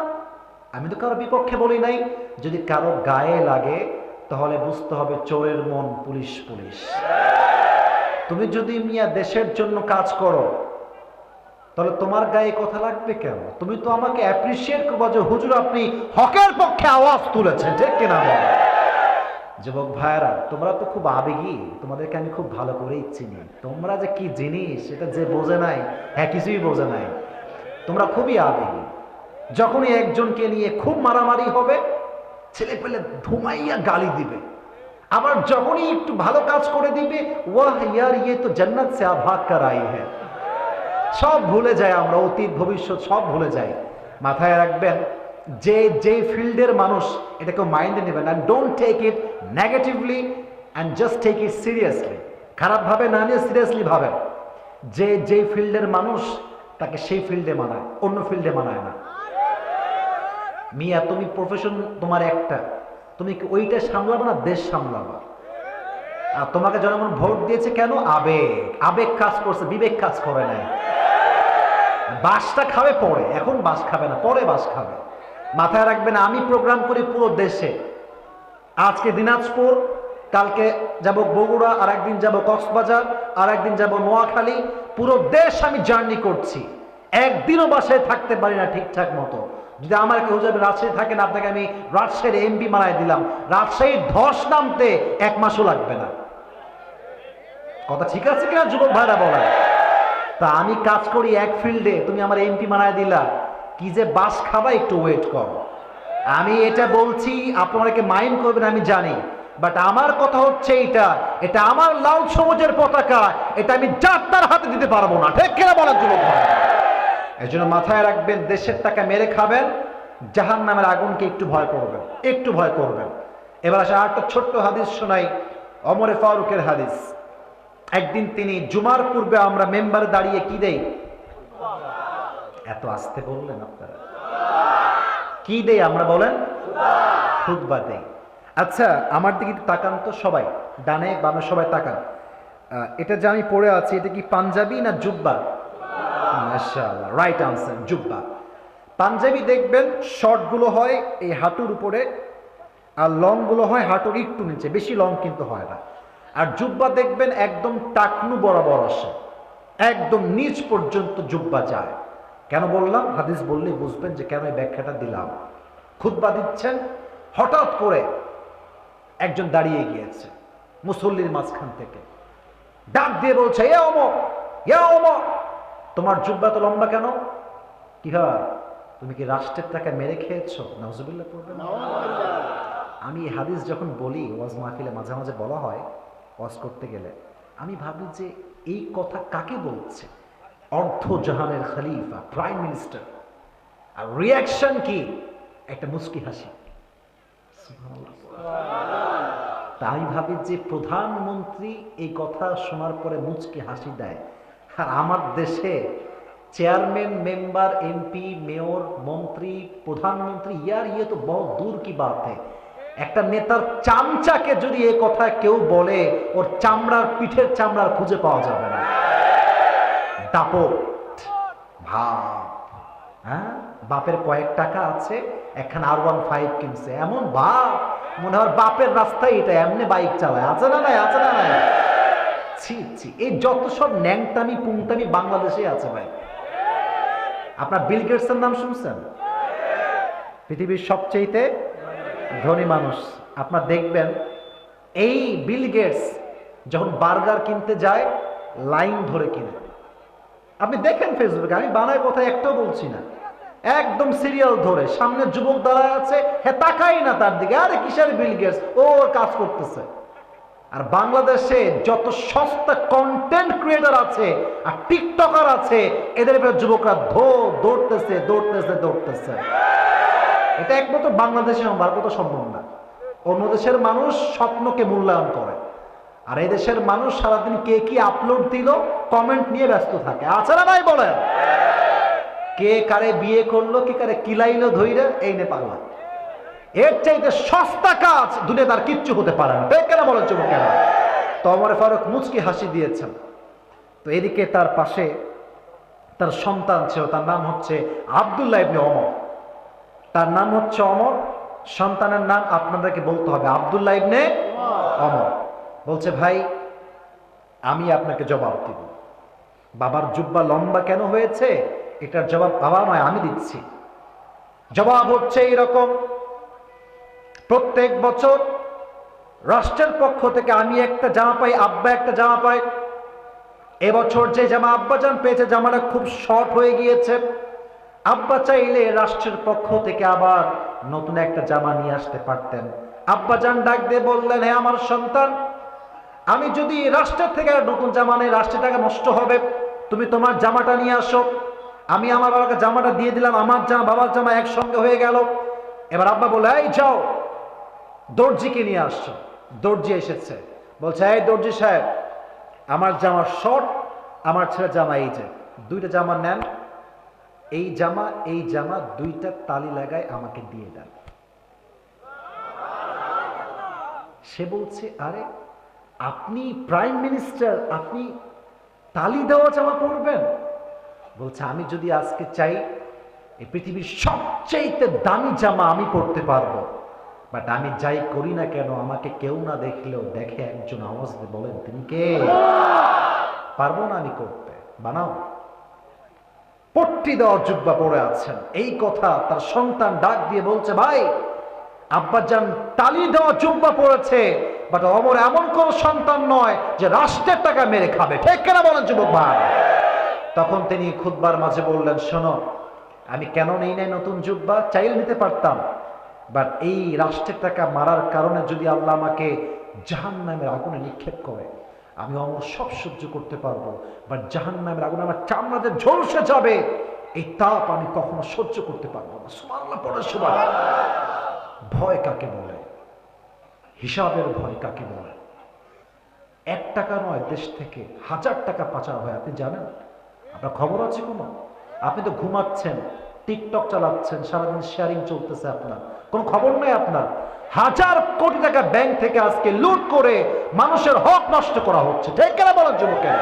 আমি তো কারো বিপক্ষে বলি নাই। যদি কারো গায়ে লাগে তাহলে বুঝতে হবে চোরের মন পুলিশ পুলিশ। তুমি যদি মিয়া দেশের জন্য কাজ করো তাহলে তোমার গায়ে কথা লাগবে কেন? তুমি তো আমাকে অ্যাপ্রিসিয়েট করবা যে হুজুর আপনি হকের পক্ষে আওয়াজ তুলেছেন, ঠিক কিনা বল? যুবক ভাইরা, তোমরা তো খুব আবেগী, তোমাদেরকে আমি খুব ভালো করেই চিনি। তোমরা যে কি জিনিস এটা যে বোঝে নাই, হ্যাঁ কিছুই বোঝে নাই। তোমরা খুবই আবেগী। যখনই একজনকে নিয়ে খুব মারামারি হবে, ছেলে পেলে ধুমাইয়া গালি দিবে। আবার যখনই একটু ভালো কাজ করে দিবে, ওয়াহ ইয়ার ইয়ে তো জান্নাত সে আভাগ কর আই হ্যায়। সব ভুলে যায় আমরা, অতীত ভবিষ্যৎ সব ভুলে যাই। মাথায় রাখবেন যে যে ফিল্ডের মানুষ, এটাকে মাইন্ডে নেবেন, and don't take it negatively and just take it seriously. খারাপভাবে না নিয়ে সিরিয়াসলি ভাবেন। যে যে ফিল্ডের মানুষ তাকে সেই ফিল্ডে মানায়, অন্য ফিল্ডে মানায় না। মিয়া তুমি প্রফেশন তোমার একটা, তুমি কি ওইটা সামলাবা না দেশ সামলাবা? আর তোমাকে জনগণ ভোট দিয়েছে কেন? আবেগ, আবেগ কাজ করছে, বিবেক কাজ করে নাই। বাসটা খাবে পরে, এখন বাস খাবে না, পরে বাস খাবে। মাথায় রাখবেন আমি প্রোগ্রাম করি পুরো দেশে। আজকে দিনাজপুর, কালকে যাব বগুড়া, আর একদিন যাব কক্সবাজার, আর একদিন যাব নোয়াখালী। পুরো দেশ আমি জার্নি করছি, একদিনও বাসায় থাকতে পারি না ঠিকঠাক মতো। যদি আমার কেউ যাবে রাজশাহী থাকেন, আপনাকে আমি রাজশাহীর এমপি বানায় দিলাম, রাজশাহীর ধস নামতে 1 মাসও লাগবে না। কথা ঠিক আছে কিনা যুবক ভাইরা বলেন? তা আমি কাজ করি এক ফিল্ডে, তুমি আমার এমপি বানায় দিলা, কি যে বাস খাবা, একটু ওয়েট করো। আমি এটা বলছি, আপনাকে মাইন্ড করবেন আমি জানি, বাট আমার কথা হচ্ছে এটা আমার লাল সবুজের পতাকা, এটা আমি যার তার হাতে দিতে পারবো না, ঠিক কিনা বলেন যুবক ভাই? এই জন্য মাথায় রাখবেন, দেশের টাকা মেরে খাবেন, জাহান্নামের আগুনকে একটু ভয় করবেন, একটু ভয় করবেন। এবার আসে আরেকটা ছোট্ট হাদিস শোনাই, ওমর ফারুকের হাদিস। একদিন তিনি জুমার পূর্বে আমরা মেম্বারে দাঁড়িয়ে কি দেই? এত আস্তে বললেন আপনারা? কি দেই আমরা বলেন? খুতবা দেই। আচ্ছা আমার দিকে একটু তাকান তো সবাই, ডানে বামে সবাই তাকান। এটা যে আমি পড়ে আছি, এটা কি পাঞ্জাবি না জুব্বা? মাশাআল্লাহ, রাইট আনসার, জুব্বা। পাঞ্জাবি দেখবেন শর্টগুলো হয় এই হাঁটুর উপরে, আর লংগুলো হয় হাঁটুর একটু নিচে, বেশি লং কিন্তু হয় না। আর জুব্বা দেখবেন একদম টাকনু বরাবর আসে, একদম নিচ পর্যন্ত জুব্বা যায়। কেন বললাম? হাদিস বললেই বুঝবেন যে কেন এই ব্যাখ্যাটা দিলাম। খুতবা দিচ্ছেন, হঠাৎ করে একজন দাঁড়িয়ে গিয়েছে মুসল্লির মাঝখান থেকে, ডাক দিয়ে বলছে, এ ওমর, তোমার জুব্বা তো লম্বা কেন? কি হয়? তুমি কি রাষ্ট্রের টাকা মেরে খেয়েছো? নাউজুবিল্লাহ পড়বে না। আমি এই হাদিস যখন বলি ওয়াজ মাহফিলে মাঝে মাঝে বলা হয় ওয়াজ করতে গেলে, আমি ভাবি যে এই কথা কাকে বলছে? অর্ধ জাহানের খলিফা, প্রাইম মিনিস্টার, আর রিয়াকশন কি? একটা মুস্কি হাসি। তাই ভাবি যে প্রধানমন্ত্রী এই কথা শোনার পরে মুচকি হাসি দেয়, আর আমার দেশে চেয়ারম্যান, মেম্বার, এমপি, মেয়র, মন্ত্রী, প্রধানমন্ত্রী, ইয়ার ইয়ে তো বহু দূর কি বাত হ্যায়। একটা নেতার চামচাকে যদি এ কথা কেউ বলে, ওর চামড়ার, পিঠের চামড়ার খুঁজে পাওয়া যাবে না। দাপট, ভাব, হ্যাঁ, বাপের কয়েক টাকা আছে, একখান R15 কিনছে, এমন বাপ মনে হয় বাপের রাস্তায় এটা, এমনি বাইক চালায়। আছে না নাই? আছে না নাই? ছি ছি, এই যত সব ন্যাংটামি পুংটামি বাংলাদেশে আছে ভাই। আপনার বিল গেটসের নাম শুনছেন? পৃথিবীর সবচেয়ে ধনী মানুষ। আপনার দেখবেন এই বিল গেটস যখন বার্গার কিনতে যায় লাইন ধরে কিনে। আপনি দেখেন ফেসবুকে, আমি বানায় কথা একটাও বলছি না, একদম সিরিয়াল ধরে সামনে যুবক দাঁড়ায় আছে, হ্যাঁ তাকাই না তার দিকে, আরে কিসের বিল গেটস, ওর কাজ করতেছে। আর বাংলাদেশে যত সস্তা কন্টেন্ট ক্রিয়েটর আছে আর টিকটকার আছে, এদের যুবকরা দৌড়তেছে দৌড়তেছে দৌড়তেছে। এটা একমাত্র বাংলাদেশে আমার কথা সম্ভব না। অন্য দেশের মানুষ স্বপ্নকে মূল্যায়ন করে, আর এই দেশের মানুষ সারাদিন কে কি আপলোড দিল কমেন্ট নিয়ে ব্যস্ত থাকে। আছে না নাই বলেন? কে কারে বিয়ে করলো, কে কারে কিলাইলো ধইরা, এই নে পাগলা। এর চাইতে সস্তা কাজ দুনিয়াতে আর কিচ্ছু হতে পারে না। তাই কেন বলেন যুবক? কেন? তো ওমর ফারুক মুচকি হাসি দিয়েছেন। তো এদিকে তার পাশে তার সন্তান ছিল, তার নাম হচ্ছে আব্দুল্লাহ ইবনে ওমর। তার নাম হচ্ছে ওমর, সন্তানের নাম আপনাদেরকে বলতে হবে আব্দুল্লাহ ইবনে ওমর। বলছে, ভাই আমি আপনাকে জবাব দিব। বাবার জুব্বা লম্বা কেন হয়েছে এটার জবাব বাবা নয় আমি দিচ্ছি। জবাব হচ্ছে এইরকম, প্রত্যেক বছর রাষ্ট্রের পক্ষ থেকে আমি একটা জামা পাই, আব্বা একটা জামা পাই। এবছর যে জামা আব্বাজান পেয়েছে, জামাটা খুব শর্ট হয়ে গিয়েছে। আব্বা চাইলে রাষ্ট্রের পক্ষ থেকে আবার নতুন একটা জামা নিয়ে আসতে পারতেন। আব্বাজান ডাক দিয়ে বললেন, হে আমার সন্তান, আমি যদি রাষ্ট্রের থেকে আর নতুন জামা নেই, রাষ্ট্রের টাকা নষ্ট হবে, তুমি তোমার জামাটা নিয়ে আসো। আমি আমার বাবাকে জামাটা দিয়ে দিলাম, আমার জামা বাবার জামা একসঙ্গে হয়ে গেল। এবার আব্বা বলে, এই যাও দর্জিকে নিয়ে আসছো। দর্জি এসেছে, বলছে, এই দর্জি সাহেব, আমার জামা শর্ট, আমার ছেলে জামা এই যে, দুইটা জামা নেন, এই জামা দুইটা তালি লাগায় আমাকে দিয়ে দেন। সে বলছে, আরে আপনি প্রাইম মিনিস্টার, আপনি তালি দেওয়া জামা পরবেন? বলছে, আমি যদি আজকে চাই এই পৃথিবীর সবচেয়ে দামি জামা আমি পরতে পারবো, বাট আমি যাই করি না কেন আমাকে কেউ না দেখলেও দেখে একজন আওয়াজ দিয়ে বলেন তিনি কে? পারবো না আমি করতে, বানাও। পট্টি দেওয়া জুব্বা পরে আছেন, এই কথা তার সন্তান ডাক দিয়ে বলছে, ভাই আব্বাজান তালি দেওয়া জুব্বা পড়েছে, বাট ওমর এমন কোন সন্তান নয় যে রাষ্ট্রের টাকা মেরে খাবে। ঠিক কেনা বলেন যুবক ভাই? তখন তিনি খুতবার মাঝে বললেন, শোনো, আমি কেন নেই নাই নতুন জুব্বা, চাইলে নিতে পারতাম, বাট এই রাষ্ট্রের টাকা মারার কারণে যদি আল্লাহ আমাকে জাহান্নামের আগুনে নিক্ষেপ করে, আমি অমর সব সহ্য করতে পারবো, বাট জাহান্নামের আগুনে আমার চামড়াতে ঝলসে যাবে, এই তাপ আমি কখনো সহ্য করতে পারবো না। সুবহানাল্লাহ পড়ে সুবহানাল্লাহ। ভয় কাকে বলে? হিসাবের ভয় কাকে বলে? 1 টাকা নয়, দেশ থেকে 1000 টাকা পাচার হয়, আপনি জানেন? আপনার খবর আছে কোনো? আপনি তো ঘুমাচ্ছেন, টিকটক চালাচ্ছেন, সারাদিন শেয়ারিং চলতেছে, আপনার কোনো খবর নাই। আপনার 1000 কোটি টাকা ব্যাংক থেকে আজকে লুট করে মানুষের হক নষ্ট করা হচ্ছে। ঠিক কেনা বলার জন্য কেন?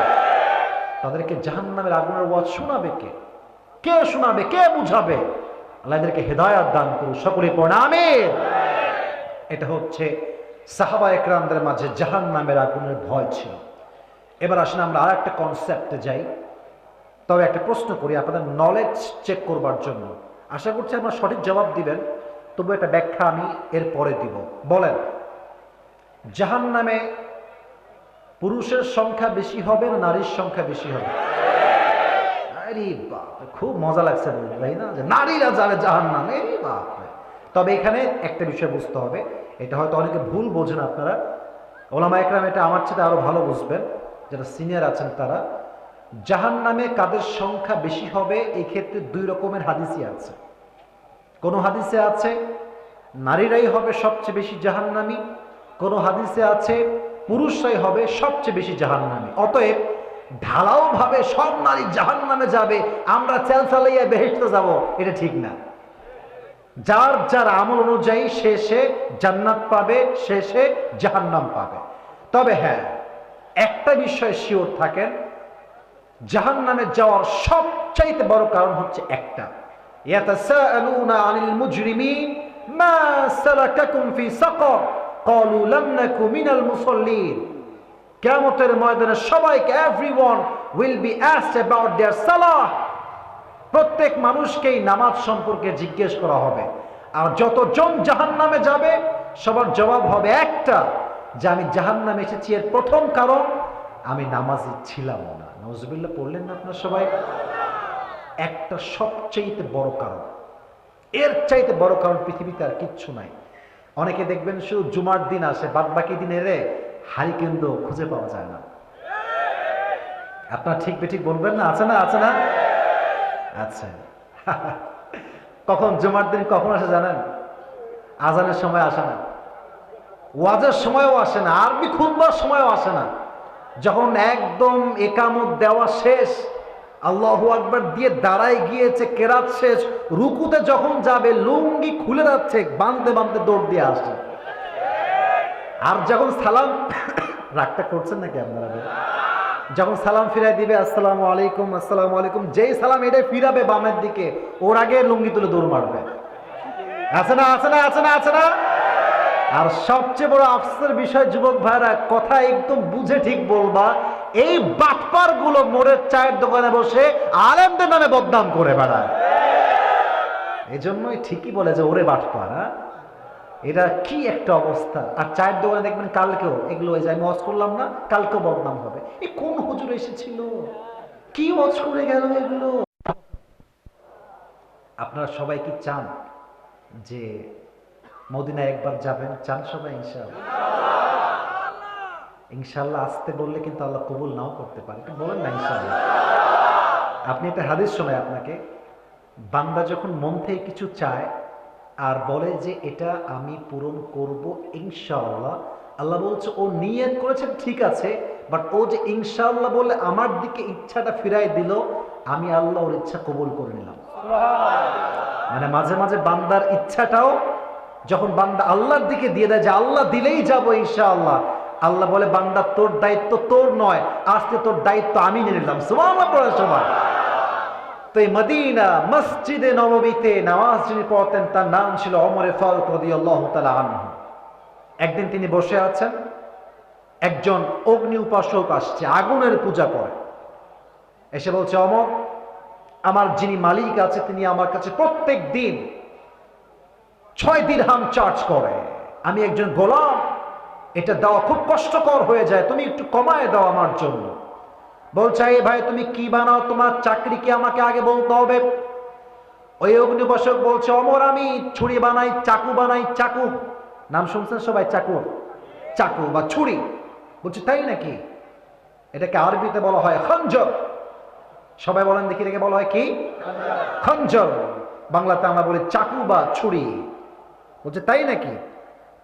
তাদেরকে জাহান্নামের আগুনের ওয়াজ শোনাবে কে? কে শোনাবে? কে বুঝাবে? আল্লাহ এদেরকে হেদায়াত দান করুন, সকলে পড়েন আমিন। এটা হচ্ছে সাহাবা একরামদের মাঝে জাহান্নামের আগুনের ভয় ছিল। এবার আসলে আমরা আর একটা কনসেপ্টে যাই, তবে একটা প্রশ্ন করি আপনাদের নলেজ চেক করবার জন্য। আশা করছি আপনারা সঠিক জবাব দিবেন, তবু একটা ব্যাখ্যা আমি এর পরে দিব। বলেন, জাহান্নামে পুরুষের সংখ্যা বেশি হবে না নারীর সংখ্যা বেশি হবে? আরে বাপ, খুব মজা লাগছে তাই না, যে নারীরা যাবে জাহান্নামে, আরে বাপ। তবে এখানে একটা বিষয় বুঝতে হবে, এটা হয়তো অনেকে ভুল বোঝেন আপনারা, ওলামা একরাম এটা আমার চেয়ে আরো ভালো বুঝবেন, যারা সিনিয়র আছেন তারা। জাহান্নামে কাদের সংখ্যা বেশি হবে এই ক্ষেত্রে দুই রকমের হাদিসই আছে। কোন হাদিসে আছে নারীরাই হবে সবচেয়ে বেশি জাহান্নামী, কোন হাদিসে আছে পুরুষরাই হবে সবচেয়ে বেশি জাহান্নামী। অতএব ঢালাও ভাবে সব নারী জাহান্নামে যাবে, আমরা চালাইয়া বেহেশতে যাব, এটা ঠিক না। যার যার আমল অনুযায়ী শেষে জান্নাত পাবে, শেষে জাহান্নাম পাবে। তবে হ্যাঁ, একটা বিষয় শিওর থাকেন, জাহান্নামে যাওয়ার সবচাইতে বড় কারণ হচ্ছে একটা, ইয়াতাসাআলুনা আনিল মুজরিমিন মা সালাকাকুম ফি সাকার ক্বালু লাম নাকু মিনাল মুসাল্লিন। কিয়ামতের ময়দানে সবাইকে, everyone will be asked about their সালাহ। প্রত্যেক মানুষকেই নামাজ সম্পর্কে জিজ্ঞেস করা হবে, আর যতজন জাহান্নামে যাবে সবার জবাব হবে একটা, যে আমি জাহান্নামে এসেছি এর প্রথম কারণ আমি নামাজি ছিলাম না। নাউজুবিল্লাহ পড়লেন না আপনারা সবাই? একটা সবচাইতে বড় কারণ, এর চাইতে বড় কারণ পৃথিবীতে আর কিচ্ছু নাই। অনেকে দেখবেন শুধু জুমার দিন আসে, বাদ বাকি দিনে রে হারি কিন্তু খুঁজে পাওয়া যায় না। আপনারা ঠিক বেঠিক বলবেন না? আছে না, আছে না? আচ্ছা, কখন জুমার দিন কখন আসে জানেন? আজানের সময় আসে না, ওয়াজের সময়ও আসে না, আরবি খুতবার সময়ও আসে না। যখন একদম একামত দেওয়া শেষ, আল্লাহু আকবার দিয়ে দাঁড়ায় গিয়েছে, কেরাত শেষ, রুকুতে যখন যাবে লুঙ্গি খুলে যাচ্ছে, বাঁধতে বাঁধতে দৌড় দিয়ে আসে। আর যখন সালাম, রাগটা করছেন নাকি আপনারা? যখন সালাম ফিরাই দিবে, আসসালামু আলাইকুম, আসসালামু আলাইকুম, যেই সালাম এটাই ফিরাবে বামের দিকে, ওর আগে লুঙ্গি তুলে দৌড় মারবে। আছে না, আছে না, আছে না, আছে না? আর সবচেয়ে বড় আফসোসের বিষয় যুবক ভাইরা, কথা একদম বুঝে ঠিক বলবা, এই বাটপার গুলো মোড়ের চায়ের দোকানে বসে আলেমদের নামে বদনাম করে বেড়ায়। এই জন্যই ঠিকই বলে যে ওরে বাটপার। এটা কি একটা অবস্থা। আর চায়ের দোকানে দেখবেন কালকেও এগুলো, ওই যে আমি ওয়াজ করলাম না, কালকেও বদনাম হবে, এই কোন হুজুর এসেছিল, কি ওয়াজ করে গেল এগুলো। আপনারা সবাই কি চান যে মদিনায় একবার যাবেন? চান সবাই? ইনশাআল্লাহ, ইনশাআল্লাহ। আসতে বললে কিন্তু আল্লাহ কবুল নাও করতে পারে, বলেন না ইনশাআল্লাহ। আপনি একটা হাদিস শোনায় আপনাকে, বান্দা যখন মন থেকে কিছু চায় আর বলে যে এটা আমি পূরণ করব ইনশাআল্লাহ, আল্লাহ বলছে ও নিয়ত করেছে ঠিক আছে, বাট ও যে ইনশাআল্লাহ বলে আমার দিকে ইচ্ছাটা ফিরাই দিল, আমি আল্লাহ ওর ইচ্ছা কবুল করে নিলাম। মানে মাঝে মাঝে বান্দার ইচ্ছাটাও যখন বান্দা আল্লাহর দিকে দিয়ে দেয় যে আল্লাহ দিলেই যাবো ইনশাআল্লাহ, আল্লাহ বলে বান্দা তোর দায়িত্ব তোর নয়, আজকে তোর দায়িত্ব আমি নিয়ে নিলাম। সুবহানাল্লাহ পড়ার সময় তো এই মদিনা মসজিদে নববীতে নামাজ যিনি পড়তেন তার নাম ছিল ওমর ফারুক রাদিয়াল্লাহু তাআলা আনহু। একদিন তিনি বসে আছেন, একজন অগ্নি উপাসক আসছে, আগুনের পূজা করে, এসে বলছে, ওমর, আমার যিনি মালিক আছে তিনি আমার কাছে প্রত্যেক দিন 6 দিরহাম চার্জ করে, আমি একজন গোলাম, এটা দেওয়া খুব কষ্টকর হয়ে যায়, তুমি একটু কমায় দাও আমার জন্য। বলছে, এই ভাই তুমি কি বানাও, তোমার চাকরি কি আমাকে আগে বলতে হবে? ওই অগ্নিবাসক বলছে, ওমর আমি ছুরি বানাই, চাকু বানাই। চাকু নাম শুনছেন সবাই? চাকু, চাকু বা ছুরি। বলছে তাই নাকি? এটাকে আরবিতে বলা হয় খঞ্জর। সবাই বলেন দেখি, এটাকে বলা হয় কি? খঞ্জর। বাংলাতে আমরা বলি চাকু বা ছুরি। বলছে তাই নাকি,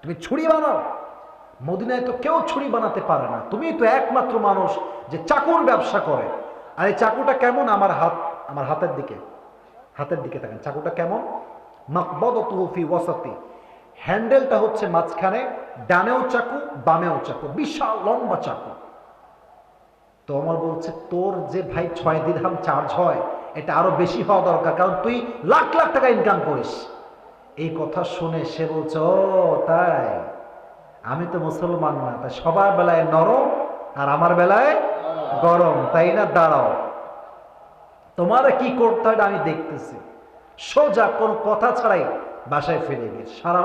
তুমি ছুরি বানাও? মদিনায় তো কেউ ছুরি বানাতে পারে না, তুমি তো একমাত্র মানুষ যে চাকুর ব্যবসা করে। আর এই চাকুটা কেমন? আমার হাতের দিকে, হাতের দিকে তাকান, চাকুটা কেমন? মাকবাদাতুহু ফি ওয়াসাতি, হ্যান্ডেলটা হচ্ছে মাঝখানে, ডানেও চাকু বামেও চাকু, বিশাল লম্বা চাকু। তো আমার বলছে, তোর যে ভাই 6 দিরহাম চার্জ হয়, এটা আরো বেশি হওয়া দরকার, কারণ তুই লাখ লাখ টাকা ইনকাম করিস। এই কথা শুনে সে বলছে, ও তাই, আমি তো মুসলমান না, তাই সবার বেলায় নরম আর আমার বেলায় গরম, তাই না? দাঁড়াও, তোমার কি করতে হয় আমি দেখতেছি। সোজা কোন কথা ছাড়াই বাসায় ফিরে গিয়েছে। সারা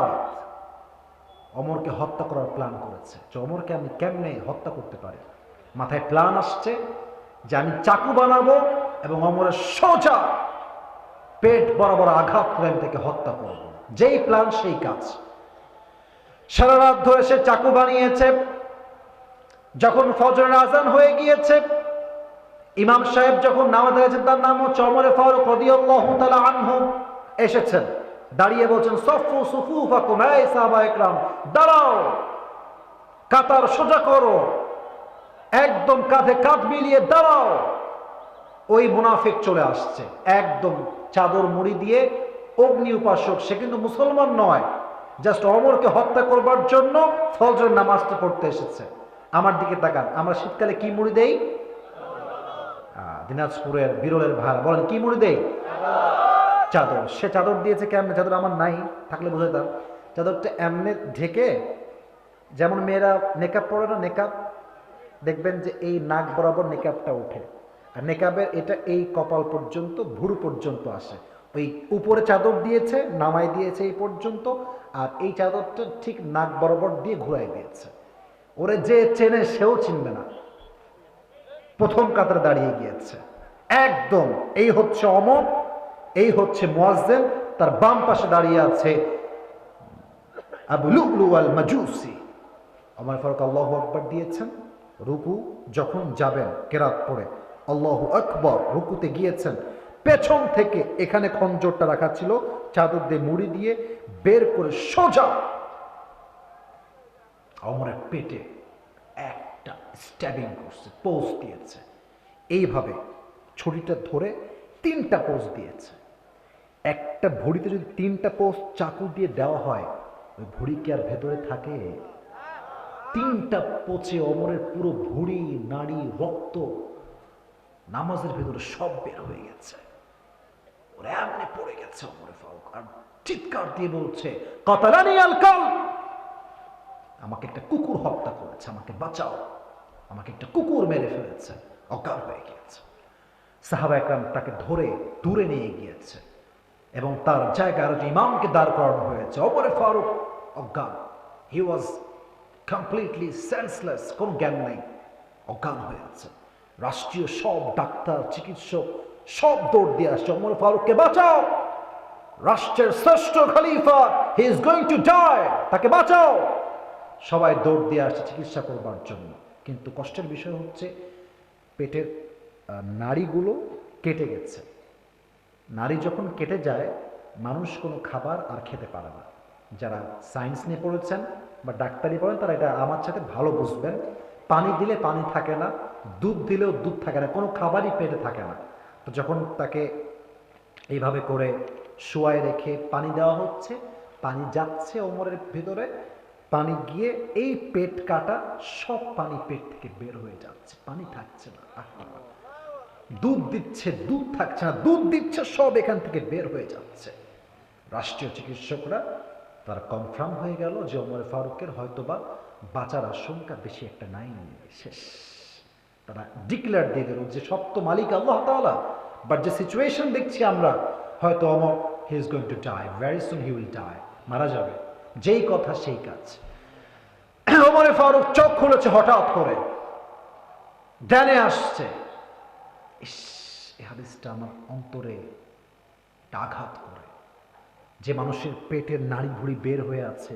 রাত অমরকে হত্যা করার প্ল্যান করেছে, যে অমরকে আমি কেমনে হত্যা করতে পারি। মাথায় প্ল্যান আসছে, যে আমি চাকু বানাবো এবং ওমরের সোজা পেট বরাবর আঘাত করে আমি তাকে হত্যা করব। যেই প্ল্যান সেই কাজ। সারা রাত ধরে সে চাকু বানিয়েছে। যখন ফজরের আজান হয়ে গিয়েছে, ইমাম সাহেব যখন নামাজ আছেন, তার নাম হচ্ছে ওমর ফারুক রাদিয়াল্লাহু তাআলা আনহু, এসেছেন, দাঁড়িয়ে বলছেন সফু সুফুফাকুম, এই সাহাবা ইকরাম দাঁড়াও, কাতার সোজা করো, একদম কাঁধে কাঁধ মিলিয়ে দাঁড়াও। ওই মুনাফিক চলে আসছে, একদম চাদর মুড়ি দিয়ে, অগ্নি উপাসক, সে কিন্তু মুসলমান নয়, জাস্ট ওমরকে হত্যা করবার জন্য ফজরের নামাজটা পড়তে এসেছে। আমার দিকে তাকান, আমরা শীতকালে কি মুড়ি দেই? দিনাজপুরের বিরলের ভাড়া, বলেন কি মুড়ি দেই? চাদর। সে চাদর দিয়েছে কেমনে? চাদর আমার নাই, থাকলে বুঝাইতাম। চাদরটা এমনি ঢেকে, যেমন মেয়েরা নেকাব পরে না, নেকাব দেখবেন যে এই নাক বরাবর নেকাবটা উঠে, আর নেকাবের এটা এই কপাল পর্যন্ত, ভুরু পর্যন্ত আসে। ওই উপরে চাদর দিয়েছে, নামাই দিয়েছে এই পর্যন্ত, আর এই চাদরটা ঠিক নাক বরাবর দিয়ে ঘুরাই দিয়েছে। ওরে যে চেনে সেও চিনবে না, প্রথম কাতারে দাঁড়িয়ে গিয়েছে একদম। এই হচ্ছে ওমর, এই হচ্ছে মুয়াজ্জিন, তার বাম পাশে দাঁড়িয়ে আছে আবু লুলু আল মাজুসি। ওমর ফারুক আল্লাহু আকবার দিয়েছেন, রুকু যখন যাবেন কেরাত পড়ে আল্লাহু আকবার, রুকুতে গিয়েছেন, পেছন থেকে এখানে খঞ্জরটা রাখা ছিল, চাদর দিয়ে মুড়ি দিয়ে বের করে সোজা ওমরের পেটে একটা স্ট্যাবিং করছে, পোজ দিয়েছে। এইভাবে ছুরিটা ধরে 3টা পোজ দিয়েছে। একটা ভুঁড়িতে যদি 3টা পোজ চাকু দিয়ে দেওয়া হয়, ওই ভুঁড়ি কি আর ভেতরে থাকে? 3টা পোচে ওমরের পুরো ভুঁড়ি, নাড়ি, রক্ত নামাজের ভেতরে সব বের হয়ে গেছে। ওরা এমনি পড়ে গেছে ওমর ফারুক, আর চিৎকার দিয়ে বলছে কাতালানি আল কাল, আমাকে একটা কুকুর হত্যা করেছে, আমাকে বাঁচাও, আমাকে একটা কুকুর মেরে ফেলেছে, অজ্ঞান হয়ে গিয়েছে। সাহাবা একরাম তাকে ধরে দূরে নিয়ে গিয়েছে এবং তার জায়গায় আরো ইমামকে দাঁড় করানো হয়েছে। ওমর ফারুক অজ্ঞান, হি ওয়াজ কমপ্লিটলি সেন্সলেস, কোন জ্ঞান নেই, অজ্ঞান হয়ে আছে। রাষ্ট্রীয় সব ডাক্তার, চিকিৎসক সব দৌড় দিয়ে আসছে, ওমর ফারুককে বাঁচাও, রাষ্ট্রের শ্রেষ্ঠ খলিফা, he is going to die, তাকে বাঁচাও। সবাই দৌড় দিয়ে আসছে চিকিৎসা করবার জন্য। কিন্তু কষ্টের বিষয় হচ্ছে পেটের নাড়িগুলো কেটে গেছে। নাড়ি যখন কেটে যায়, মানুষ কোনো খাবার আর খেতে পারে না। যারা সায়েন্স নিয়ে পড়েছেন বা ডাক্তারি পড়েন, তারা এটা আমার সাথে ভালো বুঝবেন। পানি দিলে পানি থাকে না, দুধ দিলেও দুধ থাকে না, কোনো খাবারই পেটে থাকে না। তো যখন তাকে এইভাবে করে শোয়ায় রেখে পানি দেওয়া হচ্ছে, পানি যাচ্ছে ওমরের ভিতরে, পানি গিয়ে এই পেট কাটা সব পানি পেট থেকে বের হয়ে যাচ্ছে, পানি থাকছে না। দুধ দিচ্ছে, দুধ থাকছে না, দুধ দিচ্ছে, সব এখান থেকে বের হয়ে যাচ্ছে। রাষ্ট্রীয় চিকিৎসকরা তারা কনফার্ম হয়ে গেল যে ওমর ফারুকের হয়তোবা বাঁচার আশঙ্কা বেশি একটা নাই, শেষ। তারা ডিক্লেয়ার দিয়ে দিল যে সব তো মালিক আল্লাহ তাআলা, বাট যে সিচুয়েশন দেখছি আমরা, হয়তো Omar he is going to die, very soon he will die, মারা যাবে। যেই কথা সেই কাজ। ওমর ফারুক চোখ খুলেছে হঠাৎ করে, ধ্যানে আসছে, ইস, এই হাদিসটা আমার অন্তরে আঘাত করে। যে মানুষের পেটের নাড়ি ভুঁড়ি বের হয়ে আছে,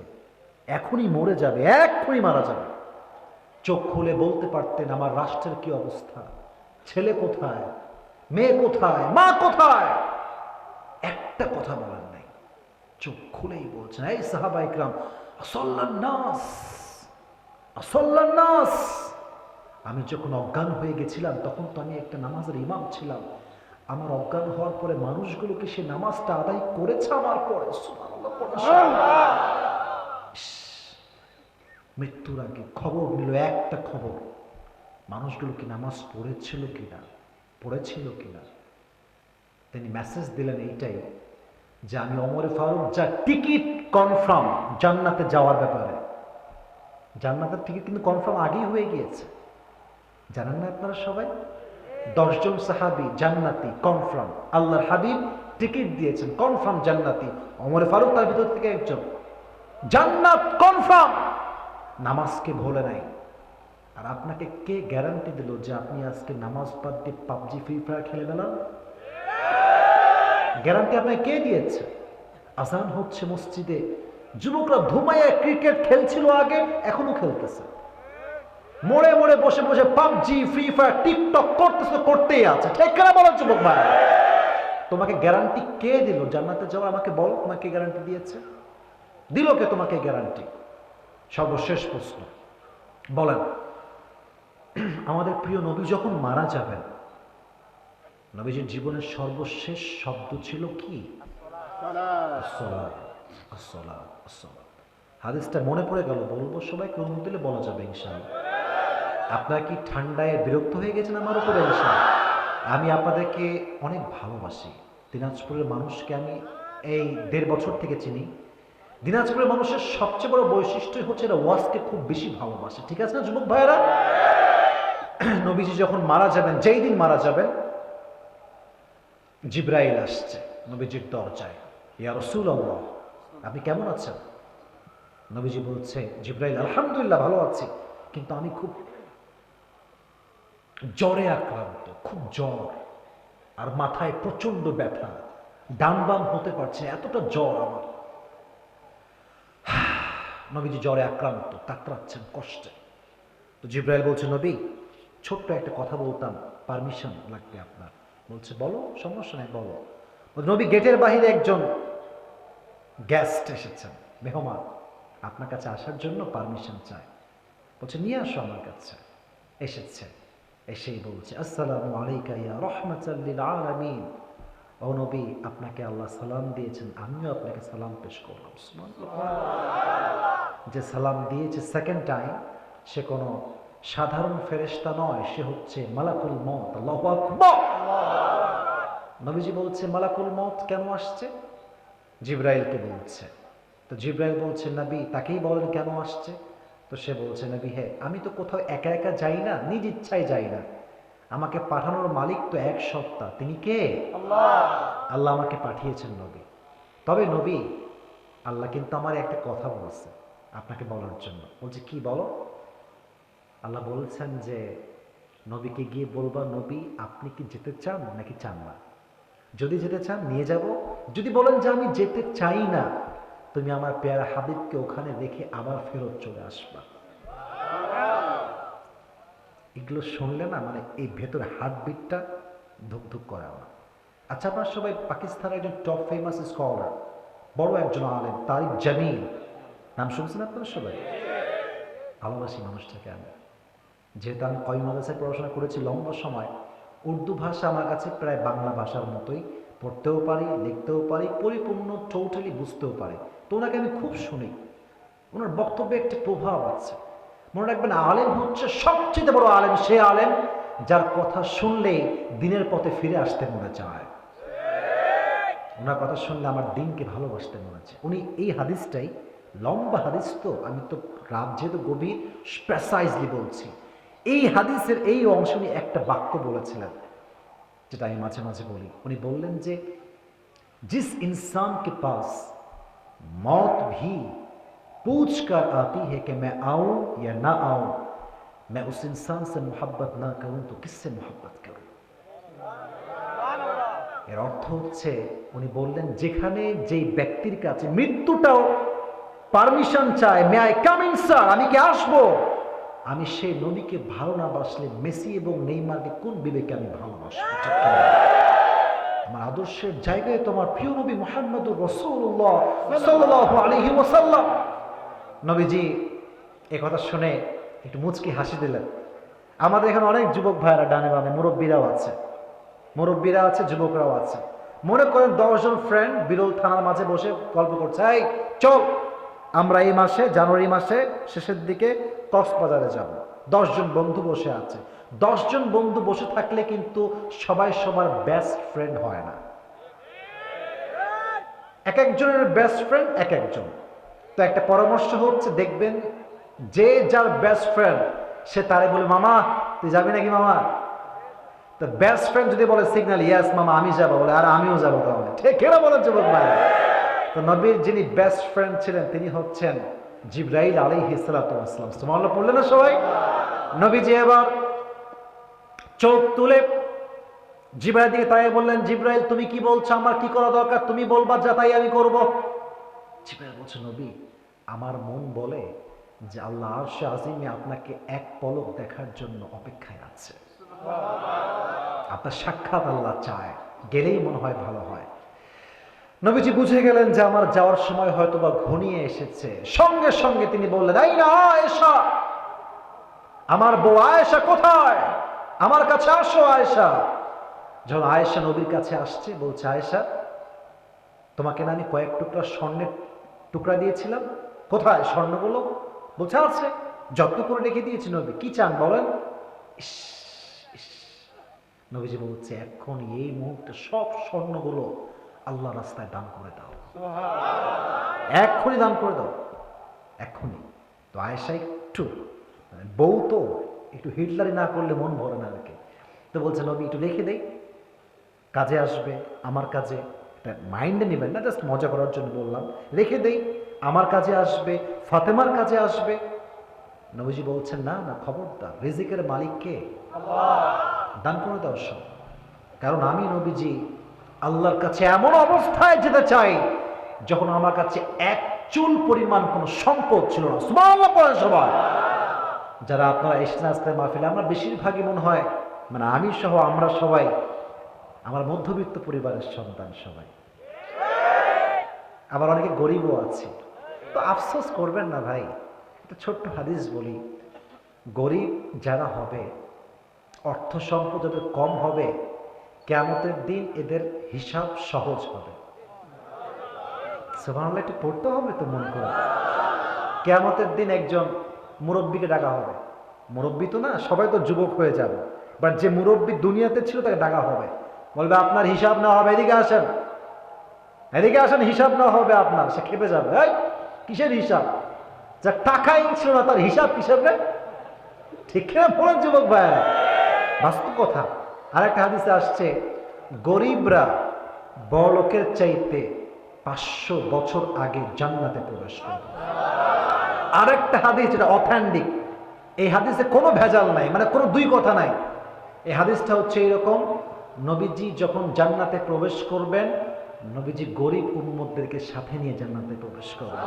এখনই মরে যাবে, এক্ষুনি মারা যাবে, চোখ খুলে বলতে পারতেন আমার রাষ্ট্রের কি অবস্থা, ছেলে কোথায়, মেয়ে কোথায়, মা কোথায়, একটা কথা বলেন নাই। চোখ খুলেই বলছেন, এই সাহাবা ইকরাম, আসল্লান নাস, আসল্লান নাস। আমি যখন অজ্ঞান হয়ে গেছিলাম, তখন তো আমি একটা নামাজের ইমাম ছিলাম। আমার অজ্ঞান হওয়ার পরে মানুষগুলোকে সে নামাজটা আদায় করেছে আমার পরে। মৃত্যুর আগে খবর নিল, একটা খবর, মানুষগুলো কি নামাজ পড়েছিল কিনা, পড়েছিল কিনা। তিনি মেসেজ দিলেন এইটাই, যে আমি ওমর ফারুক যা টিকিট কনফার্ম জান্নাতে যাওয়ার ব্যাপারে। জান্নাতের টিকিট কিন্তু কনফার্ম আগেই হয়ে গিয়েছে, জানেন না আপনারা সবাই? 10 জন সাহাবী জান্নাতি কনফার্ম, আল্লাহর হাবিব টিকিট দিয়েছেন কনফার্ম জান্নাতি, ওমর ফারুক তার ভিতর থেকে একজন। জান্নাত কনফার্ম, নামাজকে ভোলে নাই, আর আপনাকে কে গ্যারান্টি দিল যে আপনি আজকে নামাজ বাদ দিয়ে পাবজি ফ্রি ফায়ার খেলে বেলান? গ্যারান্টি আপনাকে কে দিয়েছে? আজান হচ্ছে মসজিদে, যুবকরা ধুমাইয়া ক্রিকেট খেলছিল আগে, এখনো খেলতেছে। মোড়ে মোড়ে বসে বসে পাবজি ফ্রি ফায়ার টিকটক করতেছে, করতেই আছে। ঠিক কেনা বলো যুবক ভাই? তোমাকে গ্যারান্টি কে দিল জান্নাতে যাওয়া? আমাকে বলো, তোমাকে গ্যারান্টি দিয়েছে? দিল কে তোমাকে গ্যারান্টি? সর্বশেষ প্রশ্ন, বলেন, আমাদের প্রিয় নবী যখন মারা যাবেন, নবীজির জীবনের সর্বশেষ শব্দ ছিল কি? হাদিসটা মনে পড়ে গেল, বলবো সবাইকে, অনুমতি দিলে বলা যাবে ইনশাআল্লাহ। আপনারা কি ঠান্ডায় বিরক্ত হয়ে গেছেন আমার উপরে? ইনশাআল্লাহ আমি আপনাদেরকে অনেক ভালোবাসি। দিনাজপুরের মানুষকে আমি এই 1.5 বছর থেকে চিনি। দিনাজপুরের মানুষের সবচেয়ে বড় বৈশিষ্ট্য হচ্ছে এরা ওয়াজকে খুব বেশি ভালোবাসে। ঠিক আছে না যুবক ভাইয়েরা? নবীজি যখন মারা যাবেন, যেই দিন মারা যাবেন, জিব্রাইল আসছে নবীজির দরজায়, ইয়া রাসূলুল্লাহ আপনি কেমন আছেন? নবীজি বলছে, জিব্রাইল আলহামদুলিল্লাহ ভালো আছি, কিন্তু আমি খুব জ্বরে আক্রান্ত, খুব জ্বর, আর মাথায় প্রচন্ড ব্যথা, ডান বাম হতে পারছে, এতটা জ্বর আমার। নবীজি জ্বরে আক্রান্ত, কাতরাচ্ছেন কষ্টে। তো জিব্রাইল বলছে, নবী ছোট্ট একটা কথা বলতাম, পারমিশন লাগবে আপনার। বলছে বলো, সমস্যা নেই বলো। নবী গেটের বাহিরে একজন গেস্ট এসেছেন, মেহমান, আপনার কাছে আসার জন্য পারমিশন চায়। বলছে নিয়ে আসো আমার কাছে। এসেছে, এসেই বলছে, আসসালামু আলাইকা ইয়া রাহমাতাল লিল আলামিন। ও নবী, আপনাকে আল্লাহ সালাম দিয়েছেন, আমিও আপনাকে সালাম পেশ করলাম। যে সালাম দিয়েছে সেকেন্ড টাইম, সে কোনো সাধারণ ফেরেশতা নয়, সে হচ্ছে মালাকুল মউত। আল্লাহু আকবার। নবীজি বলছে, মালাকুল মউত কেন আসছে? জিব্রাইলকে বলছে। তো জিব্রাইল বলছে, নবী তাকেই বলেন কেন আসছে? তো সে বলছে, নবী হ্যাঁ, আমি তো কোথাও একা একা যাই না, নিজ ইচ্ছায় যাই না, আমাকে পাঠানোর মালিক তো এক সত্তা, তিনি কে? আল্লাহ। আল্লাহ আমাকে পাঠিয়েছেন নবী। তবে নবী, আল্লাহ কিন্তু আমার একটা কথা বলছে আপনাকে বলার জন্য। বলছে কি বলো? আল্লাহ বলছেন যে নবীকে গিয়ে বলবা, নবী আপনি কি যেতে চান নাকি চান না? যদি যেতে চান নিয়ে যাব, যদি বলেন যে আমি যেতে চাই না, তুমি আমার পেয়ারা হাবিবকে ওখানে রেখে আবার ফেরত চলে আসবা। এগুলো শুনলে না মানে এই ভেতরে হার্টবিটটা ধুকধুক করে আমার। আচ্ছা, আপনারা সবাই পাকিস্তানের একজন টপ ফেমাস স্কলার, বড় একজন আলেম, তারিক জামিল নাম শুনছেন আপনারা সবাই? ভালোবাসি মানুষটাকে আমি। যেহেতু আমি কওমি মাদ্রাসায় পড়াশোনা করেছি লম্বা সময়, উর্দু ভাষা আমার কাছে প্রায় বাংলা ভাষার মতোই, পড়তেও পারি, লিখতেও পারি, পরিপূর্ণ টোটালি বুঝতেও পারি। তো ওনাকে আমি খুব শুনি, ওনার বক্তব্যে একটি প্রভাব আছে। মনে রাখবেন, আলেম হচ্ছে সবচেয়ে বড় আলেম সে আলেম যার কথা শুনলেই দিনের পথে ফিরে আসতে মনে চায়। ওনার কথা শুনলে আমার দিনকে ভালোবাসতে মনে চায়। উনি এই হাদিসটাই, লম্বা হাদিস তো, আমি তো রাত যেহেতু গভীর প্রেসাইজলি বলছি, এই হাদিসের এই অংশ উনি একটা বাক্য বলেছিলেন, যেটা আমি মাঝে মাঝে বলি। উনি বললেন যে जिस इंसान के पास मौत भी पूछ कर आती है कि मैं आऊं या ना आऊं, मैं उस इंसान से मोहब्बत ना करूं तो किससे मोहब्बत करूं। এর অর্থ হচ্ছে, উনি বললেন যেখানে যেই ব্যক্তির কাছে মৃত্যুটাও পারমিশন চায়, may I come in sir, আমি কি আসবো, আমি সেই নবীকে ভালো না বাসলে মেসি এবং নেইমারকে কোন বিবেকে আমি ভালোবাসবো? আমার আদর্শের জায়গায় তোমার প্রিয় নবী মুহাম্মদুর রাসূলুল্লাহ সাল্লাল্লাহু আলাইহি ওয়াসাল্লাম। নবীজি এই কথা শুনে একটু মুচকি হাসি দিলেন। আমাদের এখানে অনেক যুবক ভাইরা ডানে বামে, মুরব্বীরাও আছে, যুবকরাও আছে। মনে করেন 10 জন ফ্রেন্ড বিরল থানার মাঝে বসে গল্প করছে, এই চল আমরা এই মাসে, জানুয়ারি মাসে শেষের দিকে কক্সবাজারে যাব। 10 জন বন্ধু বসে আছে। 10 জন বন্ধু বসে থাকলে কিন্তু সবাই সবার বেস্ট ফ্রেন্ড হয় না, এক একজনের বেস্ট ফ্রেন্ড এক একজন। তো একটা পরামর্শ হচ্ছে, দেখবেন যে যার বেস্ট ফ্রেন্ড সে তারে বলে, মামা তুই যাবি নাকি মামা? তো বেস্ট ফ্রেন্ড যদি বলে সিগন্যাল, ইয়েস মামা আমি যাবো, বলে আর আমিও যাবো। তাহলে ঠিক কেন বলেন যুবক ভাই? তো নবীর যিনি বেস্ট ফ্রেন্ড ছিলেন তিনি হচ্ছেন জিবরাইল আলাইহিস সালাতু ওয়াস সালাম। সুবহানাল্লাহ পড়লেন না সবাই? নবীজি এবার চোখ তুলে জিবরাইল দিকে তাই বললেন, জিবরাইল তুমি কি বলছো, আমার কি করা দরকার, তুমি বলবা যা তাই আমি করব। জিবরাইল বলছে, নবী আমার মন বলে যে আল্লাহ আরশে আজিমে আপনাকে এক পলক দেখার জন্য অপেক্ষায় আছে, আপনার সাক্ষাৎ আল্লাহ চায়, গেলেই মনে হয় ভালো হয়। নবীজি বুঝে গেলেন যে আমার যাওয়ার সময় হয়তো বা ঘনিয়ে এসেছে। সঙ্গে সঙ্গে তিনি বললেন, এই না আয়েশা, আমার বউ আয়েশা কোথায়, আমার কাছে আসো আয়েশা। যখন আয়েশা নবীর কাছে আসছে, বলছে, আয়েশা তোমাকে না আমি কয়েক টুকরা স্বর্ণের টুকরা দিয়েছিলাম, কোথায় স্বর্ণগুলো? বলছে আছে, যত্ন করে রেখে দিয়েছি নবী, কি চান বলেন। ইস, ইস। নবীজি বলছে, এখন এই মুহূর্তে সব স্বর্ণগুলো আল্লাহ রাস্তায় দান করে দাও, এক্ষুনি দান করে দাও, এক্ষুনি। তো আয়েশা একটু বউ তো একটু হিটলারি না করলে মন ভরে না আর কি। তো বলছে, নবী একটু রেখে দেই, কাজে আসবে আমার কাজে, এটা মাইন্ডে নেবেন না, জাস্ট মজা করার জন্য বললাম, রেখে দেই, আমার কাজে আসবে, ফাতেমার কাজে আসবে। নবীজি বলছেন, না না, খবরদার, রিজিকের মালিক কে? দান করে দাও সব। কারণ আমি নবীজি আল্লাহর কাছে এমন অবস্থায় যেতে চাই যখন আমার কাছে এক চুল পরিমাণ কোনো সম্পদ ছিল না। সুবহানাল্লাহ পড়েন সবাই। যারা আপনারা এসেছেন আজকে মাহফিলে, আমরা বেশিরভাগই মনে হয়, মানে আমি সহ আমরা সবাই আমার মধ্যবিত্ত পরিবারের সন্তান সবাই, আবার অনেকে গরিবও আছে। তো আফসোস করবেন না ভাই, একটা ছোট্ট হাদিস বলি, গরিব যারা হবে, অর্থ সম্পদ যাদের কম হবে, কিয়ামতের দিন এদের হিসাব সহজ হবে। সুবহানাল্লাহ, একটু পড়তে হবে তো মন করে। কিয়ামতের দিন একজন মুরব্বীকে ডাকা হবে, মুরব্বী তো না, সবাই তো যুবক হয়ে যাবে, বাট যে মুরব্বী দুনিয়াতে ছিল তাকে ডাকা হবে, বলবে আপনার হিসাব না হবে, এদিকে আসেন, এদিকে আসেন, হিসাব না হবে আপনার। সে খেপে যাবে, এই কিসের হিসাব, যা টাকাই ছিল না তার হিসাব কিসের রে? ঠিক না বলেন যুবক ভাই, বাস্তব কথা। আরেকটা হাদিসে আসছে, গরিবরা বড়লোকের চাইতে 500 বছর আগে জান্নাতে প্রবেশ করবে। আরেকটা হাদিস, এটা অথেন্টিক, এই হাদিসে কোনো ভেজাল নাই, মানে কোনো দুই কথা নাই। এই হাদিসটা হচ্ছে এরকম, নবীজি যখন জান্নাতে প্রবেশ করবেন, নবীজি গরিব উম্মতদেরকে সাথে নিয়ে জান্নাতে প্রবেশ করবেন।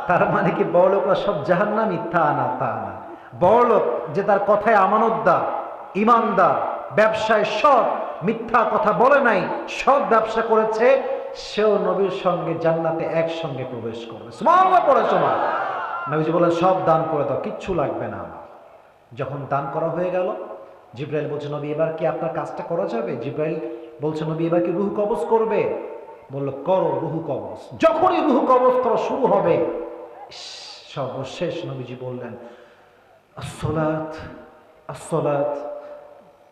তার মানে কি বড়লোকরা সব জাহান্নামী? তা না, তা না। বড়লোক যে তার কথায় আমানতদার, ইমানদার, ব্যবসায় সৎ, মিথ্যা কথা বলে নাই, সৎ ব্যবসা করেছে, সেও নবীর সঙ্গে জান্নাতে একসঙ্গে প্রবেশ করবে। সুবহানাল্লাহ পড়ে সময় নবীজি বলেন, সব দান করে দাও, কিচ্ছু লাগবে না। যখন দান করা হয়ে গেল, জিবরাইল বলছে, নবী এবার কি আপনার কাজটা করা যাবে? জিবরাইল বলছে, নবী এবার কি রুহ কবজ করবে? বলল, করো রুহ কবজ। যখনই রুহ কবজ করা শুরু হবে, সর্বশেষ নবীজি বললেন, আসসালাত আসসালাত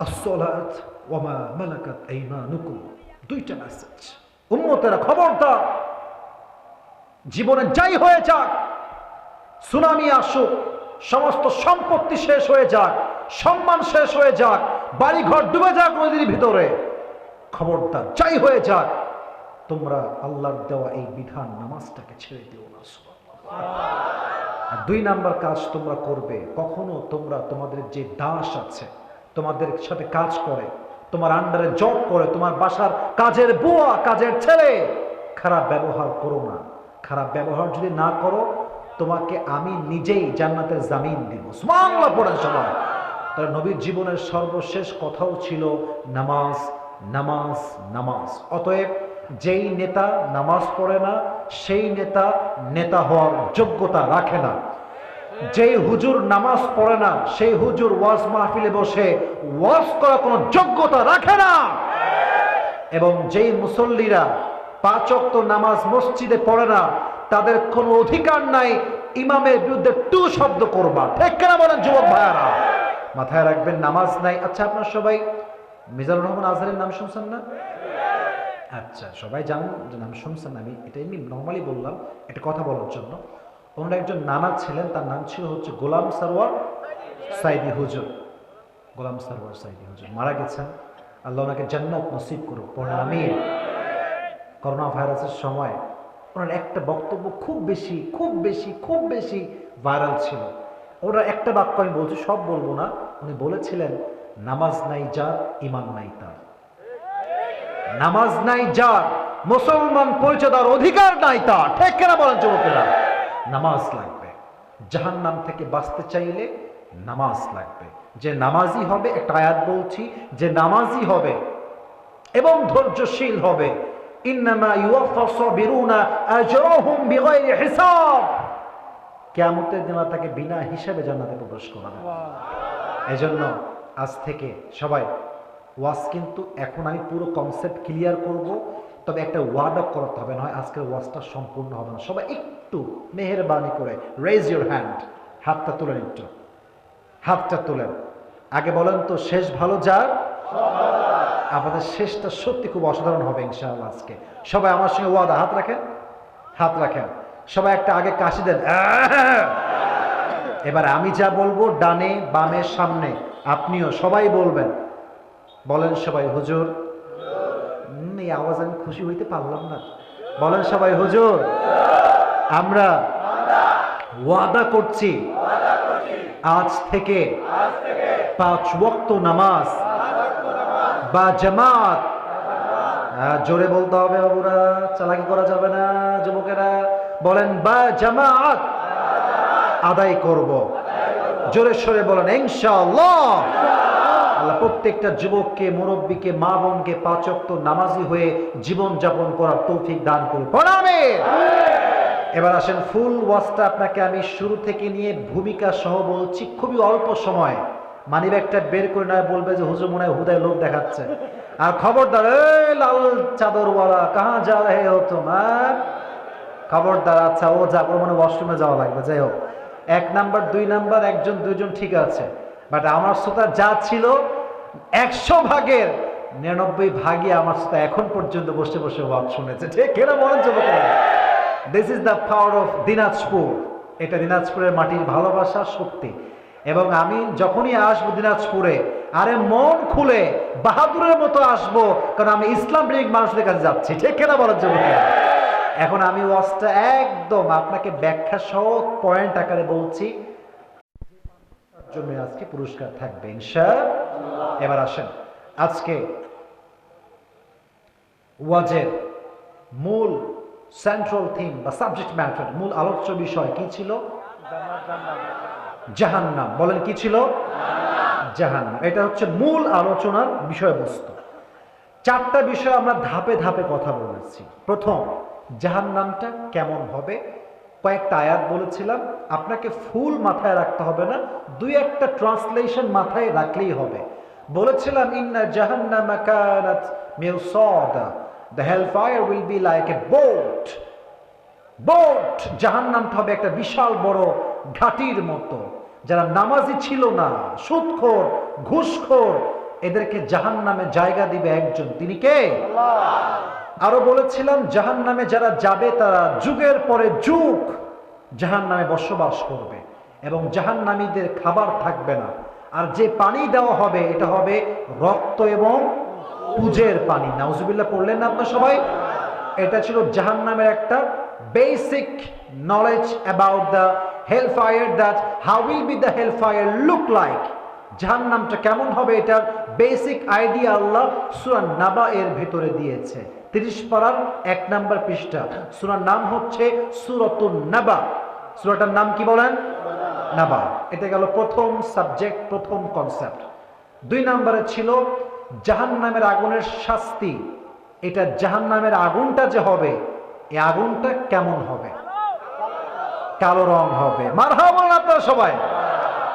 আসসালাত ওয়া মা মালাকাত আইমানুকুম। দুইটা মেসেজ, উম্মতেরা খবরদার, জীবনে যাই হয়ে যাক, সুনামি আসুক, সমস্ত সম্পত্তি শেষ হয়ে যাক, সম্মান শেষ হয়ে যাক, বাড়িঘর ডুবে যাক নদীর ভিতরে, খবরদার যাই হয়ে যাক, তোমরা আল্লাহর দেওয়া এই বিধান নামাজটাকে ছেড়ে দিও না। আর 2 নাম্বার কাজ তোমরা করবে, কখনো তোমরা তোমাদের যে দাস আছে, তোমাদের সাথে কাজ করে, তোমার আন্ডারে জব করে, তোমার বাসার কাজের বুয়া, কাজের ছেলে, খারাপ ব্যবহার করো না। খারাপ ব্যবহার যদি না করো, তোমাকে আমি নিজেই জান্নাতের জামিন দিব। সুবহানাল্লাহ পড়েন সবাই। তার নবীর জীবনের সর্বশেষ কথাও ছিল নামাজ, নামাজ, নামাজ। অতএব যেই নেতা নামাজ পড়ে না, সেই নেতা নেতা হওয়ার যোগ্যতা রাখে না। যেই হুজুর নামাজ পড়ে না, সেই হুজুর ওয়াজ মাহফিলে বসে ওয়াজ করার কোনো যোগ্যতা রাখে না। এবং যেই মুসল্লিরা 5 ওয়াক্ত নামাজ মসজিদে পড়ে না, তাদের কোনো অধিকার নাই ইমামের বিরুদ্ধে টু শব্দ করবা। ঠিক কেনা বলেন যুবক ভাইয়ারা? মাথায় রাখবেন, নামাজ নাই। আচ্ছা, আপনার সবাই মিজানুর রহমান আজহারের নাম শুনছেন না? আচ্ছা, সবাই জানেন যে নাম শুনছেন। আমি এটা এমনি নর্মালি বললাম একটা কথা বলার জন্য। ওনার একজন নানা ছিলেন, তার নাম ছিল হচ্ছে গোলাম সরওয়ার সাইদি হুজুর। গোলাম সরওয়ার সাইদি হুজুর মারা গেছেন, আল্লাহ ওনাকে জান্নাত নসিব করুক, পড়েন আমিন। করোনা ভাইরাসের সময় ওনার একটা বক্তব্য খুব বেশি ভাইরাল ছিল। ওরা একটা বাক্য আমি বলছি, সব বলবো না। উনি বলেছিলেন, নামাজ নাই যার ইমান নাই তার। নামাজ নাই যার, মুসলমান পরিচয় দেওয়ার অধিকার নাই তার। ঠিক কেনা বলেন যুবকেরা? নামাজ লাগবে। জাহান্নাম থেকে বাঁচতে চাইলে নামাজ লাগবে। যে নামাজি হবে, একটা আয়াত বলছি, যে নামাজি হবে এবং ধৈর্যশীল হবে, ইন্নামা ইউওয়াফাস সাবিরুনা আজরাহুম বিগাইরি হিসাব, কিয়ামতের দিন তাকে বিনা হিসাবে জান্নাতে প্রবেশ করাবে। এজন্য আজ থেকে সবাই ওয়াজ, কিন্তু এখন আমি পুরো কনসেপ্ট ক্লিয়ার করব, তবে একটা ওয়াদা করতে হবে, নয় আজকের ওয়াজটা সম্পূর্ণ হবে না। সবাই একটু মেহেরবানি করে রেজ ইউর হ্যান্ড, হাতটা তুলেন, একটু হাতটা তুলেন। আগে বলেন তো, শেষ ভালো যার। আমাদের শেষটা সত্যি খুব অসাধারণ হবে ইনশাআল্লাহ আজকে। সবাই আমার সঙ্গে ওয়াদা, হাত রাখেন, হাত রাখেন। সবাই একটা আগে কাশি দেন। এবার আমি যা বলবো, ডানে বামে সামনে, আপনিও সবাই বলবেন। বলেন সবাই, হুজুর। এই আওয়াজ আমি খুশি হইতে পারলাম না। বলেন সবাই, হুজুর। আমরা ওয়াদা করছি আজ থেকে 5 ওয়াক্ত নামাজ বা জামাত, জোরে বলতে হবে বাবুরা, চালাকি করা যাবে না যুবকেরা। বলেন, বা জামাত আদায় করব। জোরে সরে বলেন ইনশাআল্লাহ। আল্লাহ প্রত্যেকটা যুবককে, মুরব্বীকে, মা বোনকে 5 ওয়াক্ত নামাজি হয়ে জীবন যাপন করার তৌফিক দান করুন। আমিন। এবার আসেন, ফুল ওয়াজটা আপনাকে আমি শুরু থেকে নিয়ে ভূমিকা সহ বলছি, খুবই অল্প সময়। মানিব্যাগটা বের করে না বলবে যে হুজুর মনে হয় হুদায় লোক দেখাচ্ছে। আর খবরদার, এই লাল চাদরওয়ালা কাহা যা হে হো তোমার, খবরদার। আচ্ছা, ও যা, ওর মনে ওয়াশরুমে যাওয়া লাগবে। যাই হোক, 1 নাম্বার 2 নাম্বার, 1 2 ঠিক আছে, বাট আমার শ্রোতা যা ছিল 100 ভাগের 99 ভাগই আমার শ্রোতা এখন পর্যন্ত বসে বসে ওয়াজ শুনেছে। ঠিক কেন বলেন যুবকেরা? This is the power of Dinajpur. এটা দিনাজপুরের মাটির ভালোবাসা, সত্যি। এবং আমি যখনই আসবো দিনাজপুরে, আরে মন খুলে বাহাদুরের মতো আসবো, কারণ আমি ইসলাম প্রেমিক মানুষদের কাছে যাচ্ছি। ঠিক কেনা বলার জন্য। এখন আমি ওয়াজটা একদম আপনাকে ব্যাখ্যা সহ পয়েন্ট আকারে বলছি, জন্য আজকে পুরস্কার থাকবে ইনশাআল্লাহ। এবার আসেন, আজকে ওয়াজের মূল সেন্ট্রাল থিম বা সাবজেক্ট ম্যাটার, মূল আলোচ্য বিষয় কি ছিল? জাহান্নাম। বলেন, কি ছিল? জাহান্নাম। এটা হচ্ছে মূল আলোচনার বিষয়বস্তু। 4টা বিষয় আমরা ধাপে ধাপে কথা বলেছি। প্রথম, জাহান্নামটা কেমন হবে, কয়েকটা আয়াত বলেছিলাম। আপনাকে ফুল মাথায় রাখতে হবে না, 2-1টা ট্রান্সলেশন মাথায় রাখলেই হবে। বলেছিলাম, ইন্না জাহান্নামা কানাত মিরসাদা, the hellfire will be like a boat. Boat, জাহান্নামটা হবে একটা বিশাল বড় ঘাটির মতো। যারা নামাজি ছিল না, সুদখোর, ঘুষখোর, এদেরকে জাহান্নামে জায়গা দিবে একজন, তিনি কে? আল্লাহ। আরো বলেছিলাম, জাহান্নামে যারা যাবে তারা যুগের পরে যুগ জাহান্নামে বসবাস করবে এবং জাহান্নামীদের খাবার থাকবে না। আর যে পানি দেওয়া হবে, এটা হবে রক্ত এবং পুজের পানি। নাউজুবিল্লাহ পড়লেন না আপনারা সবাই? এটা ছিল জাহান্নামের একটা basic knowledge about the hellfire, that how will be the hellfire look like, জাহান্নামটা কেমন হবে, এটার বেসিক আইডিয়া আল্লাহ সূরা নাবা এর ভিতরে দিয়েছে। 30 পারার 1 নাম্বার পৃষ্ঠা। সূরার নাম হচ্ছে সূরাতুন নাবা। সূরাটার নাম কি বলেন? নাবা। এটা গেল প্রথম সাবজেক্ট, প্রথম কনসেপ্ট। 2 নম্বরে ছিল জাহান্নামের আগুনের শাস্তি। এটা জাহান্নামের আগুনটা যে হবে, এই আগুনটা কেমন হবে? কালো রং হবে। মারহাবা আপনারা সবাই।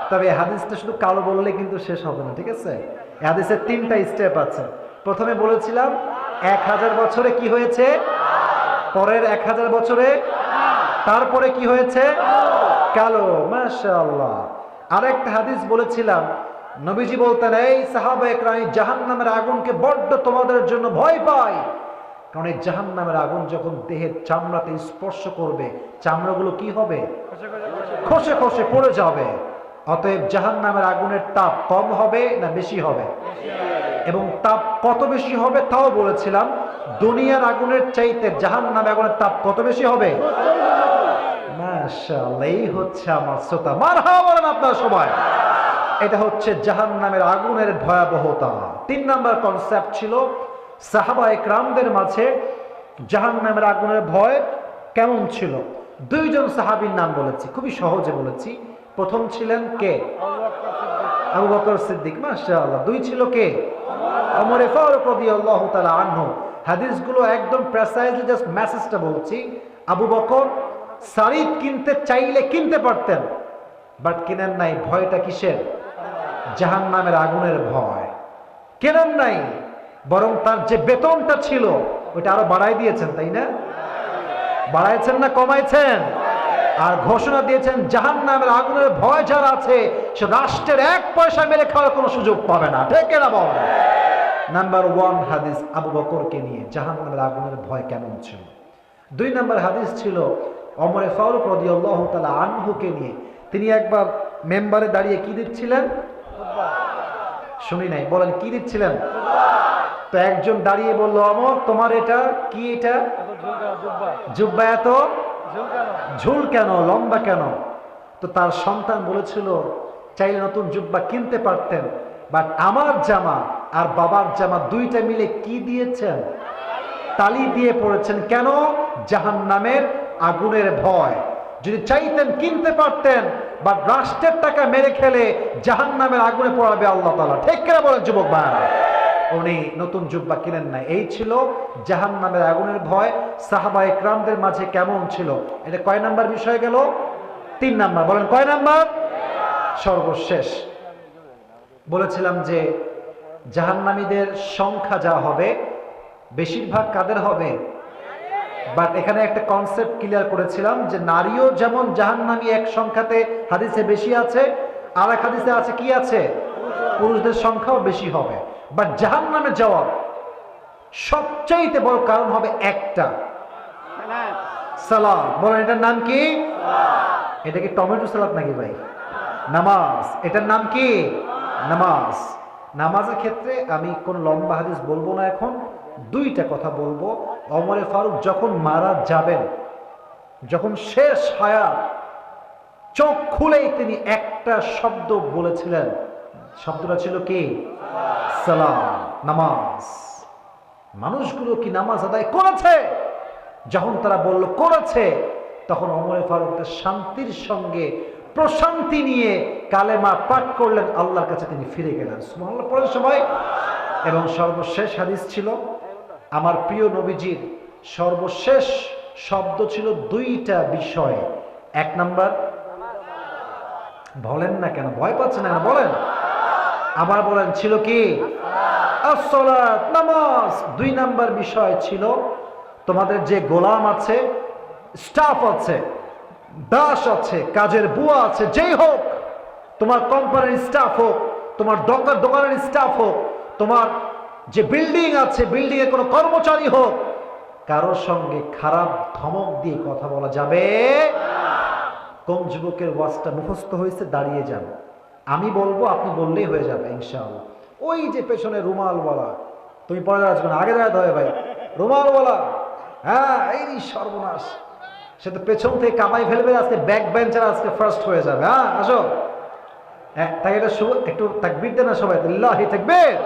তবে হাদিসটা শুধু কালো বললে কিন্তু শেষ হবে না, ঠিক আছে? হাদিসের 3টা স্টেপ আছে। প্রথমে বলেছিলাম 1000 বছরে কি হয়েছে, পরের 1000 বছরে, তারপরে কি হয়েছে? কালো। মাশাআল্লাহ। আরেকটা হাদিস বলেছিলাম, নবীজি বলতেন, এই সাহাবা একরাম, জাহান্নামের আগুনকে বড্ড তোমাদের জন্য ভয় পাই, কারণ এই জাহান্নামের আগুন যখন দেহের চামড়াতে স্পর্শ করবে, চামড়াগুলো কি হবে? খসে খসে পড়ে যাবে। অতএব জাহান্নামের আগুনের তাপ কম হবে না বেশি হবে? এবং তাপ কত বেশি হবে তাও বলেছিলাম। দুনিয়ার আগুনের চাইতে জাহান্নামের আগুনের তাপ কত বেশি হবে? মাশাআল্লাহ, এই হচ্ছে আমার শ্রোতা। মারহাবা বলেন আপনারা সবাই। এটা হচ্ছে জাহান্নামের আগুনের ভয়াবহতা। 3 নাম্বার কনসেপ্ট ছিল সাহাবা একরামদের মাঝে জাহান্নামের আগুনের ভয় কেমন ছিল। 2 জন সাহাবীর নাম বলেছি, খুবই সহজে বলেছি। প্রথম ছিলেন কে? আবু বকর সিদ্দিক, মাশাআল্লাহ। 2 ছিল কে? ওমর ফারুক রাদিয়াল্লাহু তাআলা আনহু। হাদিসগুলো একদম প্রেসাইজলি জাস্ট মেসেজটা বলছি। আবু বকর সারিদ কিনতে চাইলে কিনতে পারতেন, বাট কেনেন নাই। ভয়টা কিসের? জাহান্নামের আগুনের ভয়। কেনেন নাই, বরং তার যে বেতনটা ছিল ওইটা আরো বাড়াই দিয়েছেন, তাই না? বাড়াইছেন না কমাইছেন? আর ঘোষণা দিয়েছেন জাহান্নামের আগুনের ভয় যারা আছে সে রাষ্ট্রের 1 পয়সা মেরে খাওয়ার কোনো সুযোগ পাবে না। ঠিক না বল? নাম্বার 1 হাদিস আবু বকরকে নিয়ে জাহান্নামের আগুনের ভয় কেমন ছিল। 2 নাম্বার হাদিস ছিল ওমর ফারুক রাদিয়াল্লাহু তাআলা আনহুকে নিয়ে। তিনি একবার মেম্বারে দাঁড়িয়ে কি দিচ্ছিলেন? শুনি নাই, বলেন কি দিচ্ছিলেন? তো একজন দাঁড়িয়ে বলল, ওমর তোমার এটা কি? এটা জুব্বা এত ঝুল কেন, লম্বা কেন? তো তার সন্তান বলেছিল চাইলে নতুন জুব্বা কিনতে পারতেন, বাট আমার জামা আর বাবার জামা 2টা মিলে কি দিয়েছেন? তালি দিয়ে পড়েছেন। কেন? জাহান্নামের আগুনের ভয়। যদি চাইতেন কিনতে পারতেন, বাট রাষ্ট্রের টাকা মেরে খেলে জাহান্নামের আগুনে পড়াবে আল্লাহ তাআলা। ঠিক কিনা বলেন যুবক ভাই? উনি নতুন জুব্বা কিনেন না। এই ছিল জাহান্নামের আগুনের ভয় সাহাবা একরামদের মাঝে কেমন ছিল। এটা কয় নাম্বার বিষয় গেল? 3 নাম্বার। বলেন কয় নাম্বার? সর্বশেষ বলেছিলাম যে জাহান্নামীদের সংখ্যা যা হবে বেশিরভাগ কাদের হবে? বাট এখানে একটা কনসেপ্ট ক্লিয়ার করেছিলাম যে নারীও যেমন জাহান্নামী এক সংখ্যাতে হাদিসে বেশি আছে, আর এক হাদিসে আছে কি আছে? পুরুষদের সংখ্যাও বেশি হবে। বাট জাহান্নামে যাওয়ার সবচাইতে বড় কারণ হবে একটা, সালাত। বলেন এটার নাম কি? এটা কি টমেটো সালাদ নাকি ভাই? নামাজ। এটার নাম কি? নামাজ। নামাজের ক্ষেত্রে আমি কোন লম্বা হাদিস বলবো না, এখন 2টা কথা বলবো। ওমর ফারুক যখন মারা যাবেন, যখন শেষ হায়াত, চোখ খুলেই তিনি একটা শব্দ বলেছিলেন। শব্দটা ছিল কি? সালাম, নামাজ। মানুষগুলো কি নামাজ আদায় করেছে? যখন তারা বলল করেছে, তখন ওমর ফারুক শান্তির সঙ্গে প্রশান্তি নিয়ে কালেমা পাঠ করলেন, আল্লাহর কাছে তিনি ফিরে গেলেন। সুবহানাল্লাহ পড়েন সবাই। এবং সর্বশেষ হাদিস ছিল আমার প্রিয় নবীজির সর্বশেষ শব্দ ছিল 2টা বিষয়। 1 নাম্বার, বলেন না কেন, ভয় পাচ্ছেন না বলেন, আবার বলেন, ছিল কি? আসসালাত, নামাজ। 2 নাম্বার বিষয় ছিল তোমাদের যে গোলাম আছে, স্টাফ আছে, দাস আছে, কাজের বুয়া আছে, যেই হোক, তোমার কোম্পানির স্টাফ হোক, তোমার দোকানের স্টাফ হোক, তোমার যে বিল্ডিং আছে বিল্ডিং এর কোনো কর্মচারী হোক, কারোর সঙ্গে খারাপ ধমক দিয়ে কথা বলা যাবে। কোন যুবকের ওয়াজটা মুখস্থ হয়েছে দাঁড়িয়ে যান, আমি বলবো, আপনি বললেই হয়ে যাবে ইনশাআল্লাহ। ওই যে পেছনে রুমালওয়ালা, তুমি পরে আসবে না, আগে দাঁড়াতে হবে ভাই। রুমালওয়ালা, হ্যাঁ, এই সর্বনাশ, সে তো পেছন থেকে কামাই ফেলবে, আজকে ব্যাক বেঞ্চার আজকে ফার্স্ট হয়ে যাবে। হ্যাঁ আসো, হ্যাঁ, তাই এটা একটু তাকবীর দেন না সবাই, লিল্লাহি তাকবীর।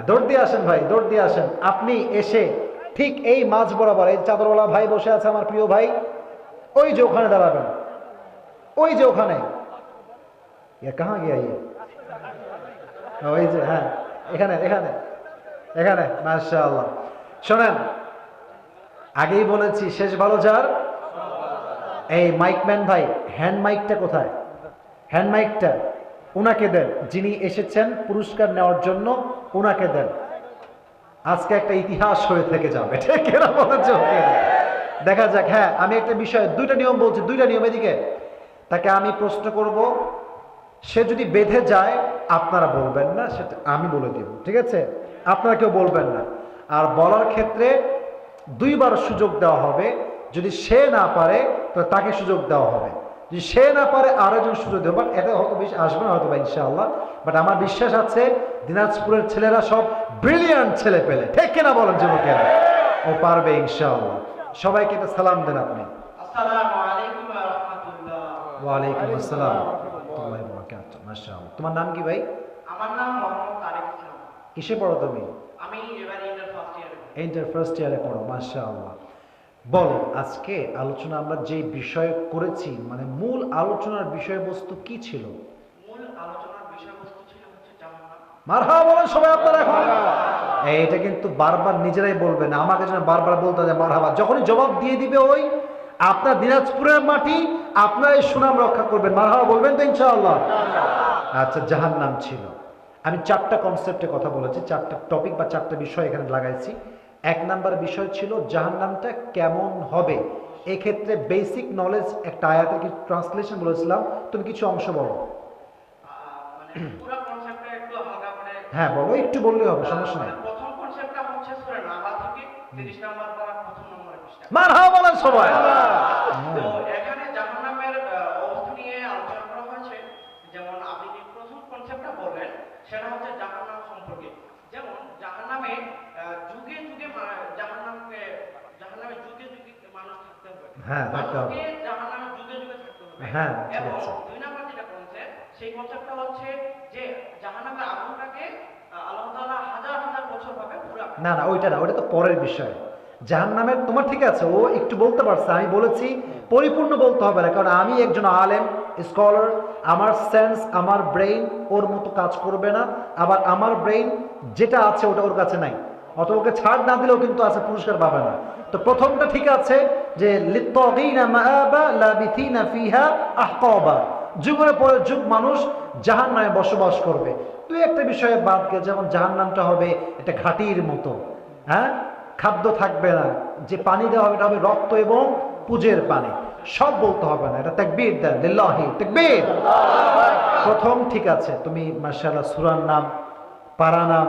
দৌড় দিয়ে আসেন ভাই, দৌড় দিয়ে আসেন। আপনি এসে ঠিক এই মাঝ বরাবর, এই চাদরওয়ালা ভাই বসে আছে আমার প্রিয় ভাই, ওই যে ওখানে দাঁড়াবেন, ওই যে ওখানে। কাহা গিয়া ইয়ে, ওই যে, হ্যাঁ, এখানে এখানে এখানে। মাশাআল্লাহ। শোনেন, আগেই বলেছি শেষ ভালো যার। এই মাইকম্যান ভাই, হ্যান্ড মাইকটা কোথায়? হ্যান্ড মাইকটা উনাকে দেন, যিনি এসেছেন পুরস্কার নেওয়ার জন্য, উনাকে দেন। আজকে একটা ইতিহাস হয়ে থেকে যাবে, ঠিক এরা বলার জন্য। দেখা যাক। হ্যাঁ, আমি একটা বিষয়, 2টা নিয়ম বলছি, 2টা নিয়ম। এদিকে তাকে আমি প্রশ্ন করব, সে যদি বেঁধে যায় আপনারা বলবেন না, সেটা আমি বলে দিব, ঠিক আছে? আপনারা কেউ বলবেন না। আর বলার ক্ষেত্রে 2বার সুযোগ দেওয়া হবে। যদি সে না পারে তো তাকে সুযোগ দেওয়া হবে, যদি সে না পারে আরো একজন সুযোগ দেবো। বাট এটা হয়তো বেশি আসবে না হয়তো বা, ইনশাআল্লাহ। বাট আমার বিশ্বাস আছে দিনাজপুরের ছেলেরা সব ব্রিলিয়ান্ট ছেলে পেলে, ঠিক কিনা বলেন যুবকেরা? ও পারবে ইনশাআল্লাহ। সবাইকে একটা সালাম দেন আপনি। আসসালামু আলাইকুম। ওয়ালাইকুম আসসালাম ওয়া বারাকাতুহু। মাশাআল্লাহ। তোমার নাম কি ভাই? আমার নাম মোহাম্মদ তারেক ইসলাম। কিসে পড়ো তুমি? আমি এবার ইন্টার ফার্স্ট ইয়ারে। ইন্টার ফার্স্ট ইয়ারে পড়ো। মাশাআল্লাহ। বলো, আজকে আলোচনা আমরা যে বিষয় করেছি, মানে মূল আলোচনার বিষয়বস্তু কি ছিল? মূল আলোচনার বিষয়বস্তু ছিল হচ্ছে জাহান্নাম। মারহাবা বলেন সবাই আপনারা এখন। এটা কিন্তু বারবার নিজেরাই বলবেন, আমাকে যেন বারবার বলতে হয় মারহাবা। যখনই জবাব দিয়ে দিবে ওই আপনার দিনাজপুরের মাটি, আপনার এই সুনাম রক্ষা করবেন। মারহাবা বলবেন তো ইনশাআল্লাহ? আচ্ছা, জাহান্নাম ছিল। আমি 4টা কনসেপ্টে কথা বলেছি, 4টা টপিক বা 4টা বিষয় এখানে লাগাইছি। 1 নাম্বার বিষয় ছিল জাহান্নামটা কেমন হবে। এক্ষেত্রে বেসিক নলেজ একটা আয়াতের কিছু ট্রান্সলেশন বলেছিলাম, তুমি কিছু অংশ বলো। মানে পুরো কনসেপ্টটা একটু হালকা করে। হ্যাঁ বলো, একটু বললেই হবে, সমস্যা নেই। প্রথম কনসেপ্টটা হচ্ছে সূরা নাবা থেকে 30 নম্বর পারা প্রথম নম্বরের পৃষ্ঠা। মারহাবা বলেন সবাই। তো এখানে জাহান্নামের অবস্থা নিয়ে আলোচনা করা হয়েছে। যেমন আপনি যে প্রথম কনসেপ্টটা বললেন সেটা হচ্ছে জাহান্নাম সম্পর্কে। যেমন জাহান্নামে যুগে যুগে জাহান্নামে যুগে যুগে মানুষ থাকতে হবে। হ্যাঁ, থাকতে হবে। মানুষকে জাহান্নামে যুগে যুগে থাকতে হবে। হ্যাঁ, ঠিক এবং আছে। 2 নাম্বার যেটা কনসেপ্ট, সেই কনসেপ্টটা হচ্ছে যে জাহান্নামের আগুনটাকে আল্লাহ তাআলা হাজার হাজার বছর ভাবে পুরা। না না, ওইটা না, ওইটা তো পরের বিষয়। জাহান্নামের তোমার ঠিক আছে, ও একটু বলতে পারছে, আমি বলেছি পরিপূর্ণ বলতে হবে না, কারণ আমি একজন আলেম স্কলার, আমার সেন্স আমার ব্রেইন ওর মতো কাজ করবে না, আবার আমার ব্রেইন যেটা আছে ওটা ওর কাছে নাই, অত ওকে ছাড় না দিলেও কিন্তু আছে, পুরস্কার পাবে না। তো প্রথমটা ঠিক আছে যে লিত্তাগীনা মাআবা লাবিথিনা ফিহা আহকাবা, যুগের পরে যুগ মানুষ জাহান্নামে বসবাস করবে। তুই একটা বিষয়ে বাদ গে, যেমন জাহান্নামটা হবে একটা ঘাটির মতো, হ্যাঁ, খাদ্য থাকবে না, যে পানি দেওয়া হবে এটা হবে রক্ত এবং পুজের পানি। সব বলতে হবে না, এটা তাকবীর দেন, লিল্লাহি তাকবীর। প্রথম ঠিক আছে, তুমি মাশাআল্লাহ সূরার নাম, পারা নাম,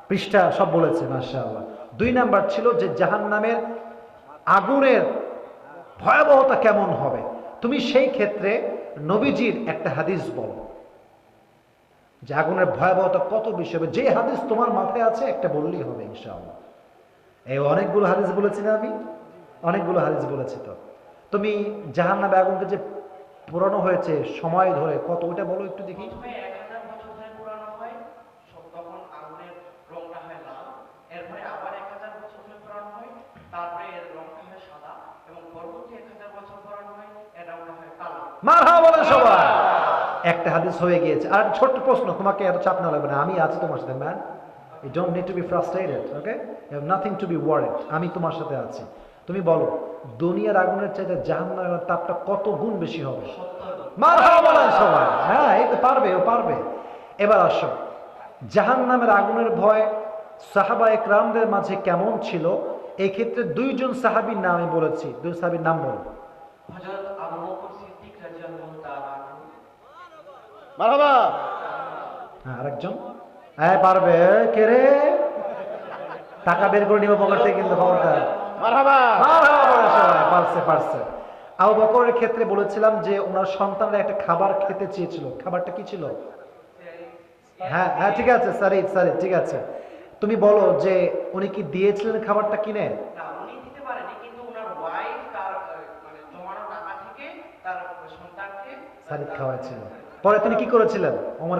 পৃষ্ঠা সব বলেছে, মাশাআল্লাহ। 2 নাম্বার ছিল যে জাহান্নামের আগুনের ভয়াবহতা কেমন হবে। তুমি সেই ক্ষেত্রে নবীজির একটা হাদিস বলো যে আগুনের ভয়াবহতা কত বেশি হবে। যে হাদিস তোমার মাথায় আছে একটা বললেই হবে ইনশাআল্লাহ। এই অনেকগুলো হাদিস বলেছি না আমি? অনেকগুলো হাদিস বলেছি। তো তুমি জাহান্নামে আগুনকে যে পুরানো হয়েছে সময় ধরে কত, ওটা বলো একটু দেখি। প্রথমে 1000 বছর ধরে পুরানো হয়, তখন আগুনের রংটা হয় লাল। এরপরে আবার 1000 বছর ধরে পুরানো হয়, তারপরে এর রংটা হয় সাদা, এবং পরবর্তী 1000 বছর পুরানো হয়, এর রংটা হয় কালো। মারহাবা বলেন সবাই। একটা হাদিস হয়ে গিয়েছে। আর ছোট্ট প্রশ্ন, তোমাকে এত চাপ না লাগবে না, আমি আছি তোমার সাথে man. You don't need to be frustrated, okay? You have nothing to be worried. আমি তোমার সাথে আছি। তুমি বলো, দুনিয়ার আগুনের চাইতে জাহান্নামের তাপটা কত গুণ বেশি হবে? মারহাবা বলেন সবাই। হ্যাঁ, এই তো পারবে, ও পারবে। এবার আসো, জাহান্নামের আগুনের ভয় সাহাবা একরামদের মাঝে কেমন ছিল। এই ক্ষেত্রে 2 জন সাহাবীর নাম আমি বলেছি, 2 সাহাবীর নাম বলো। হযরত আবু বকর সিদ্দিক রাদিয়াল্লাহু তাআলা আনহু। মারহাবা। হ্যাঁ, আরেকজন। হ্যাঁ পারবে, কে রে? টাকা বের করে নিব পকেট থেকে, কিন্তু খবরদার। মারহাবা। মারহাবা বলেন সবাই। পারছে পারছে। আবু বকরের ক্ষেত্রে বলেছিলাম যে ওনার সন্তানরা একটা খাবার খেতে চেয়েছিল, খাবারটা কি ছিল? হ্যাঁ হ্যাঁ, ঠিক আছে, সারিফ সারিফ, ঠিক আছে। তুমি বলো যে উনি কি দিয়েছিলেন খাবারটা কিনে? না, উনি দিতে পারেনি, কিন্তু ওনার ওয়াইফ তার মানে জমানো টাকা থেকে তার সন্তানকে সারিফ খাওয়াইছিল। পরে তিনি কি করেছিলেন? ওমর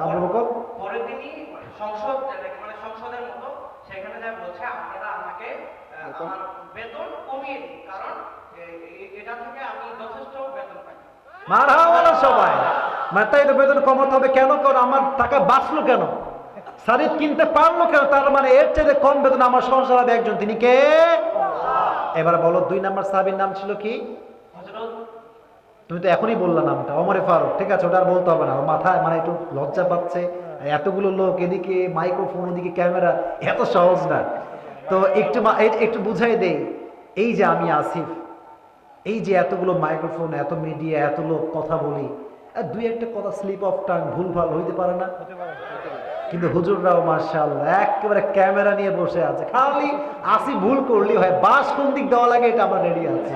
আবু বকর পরে তিনি সংসদের মতো সেখানে যা বলছে, আপনারা আমাকে আমার বেতন কমিয়ে দিন, কারণ এটা থেকে আমি যথেষ্ট বেতন পাই। মারহাবা বলেন সবাই। মানে তাই তো বেতন কমাতে হবে কেন? কারণ আমার টাকা বাঁচলো কেন, সারিফ কিনতে পারলো কেন, তার মানে এর চাইতে কম বেতন আমার সংসার হবে একজন, তিনি কে? এবার বলো 2 নাম্বার সাহাবীর নাম ছিল কি? হযরত, তুমি তো এখনই বললা নামটা, ওমরে ফারুক। ঠিক আছে, ওটা আর বলতে হবে না, ওর মাথায় মানে একটু লজ্জা পাচ্ছে, এতগুলো লোক, এদিকে মাইক্রোফোন, এদিকে ক্যামেরা, এত সহজ না। তো একটু বুঝাই দেই, এই যে আমি আসিফ, এই যে এতগুলো মাইক্রোফোন, এত মিডিয়া, এত লোক কথা বলি, আর 2-1টা কথা স্লিপ অফ টাং ভুলভাল হইতে পারে না? কিন্তু হুজুররাও মাশাআল্লাহ একেবারে ক্যামেরা নিয়ে বসে আছে, খালি আসি ভুল করলি হয়, বাস কোন দিক দেওয়া লাগে এটা আমরা রেডি আছে।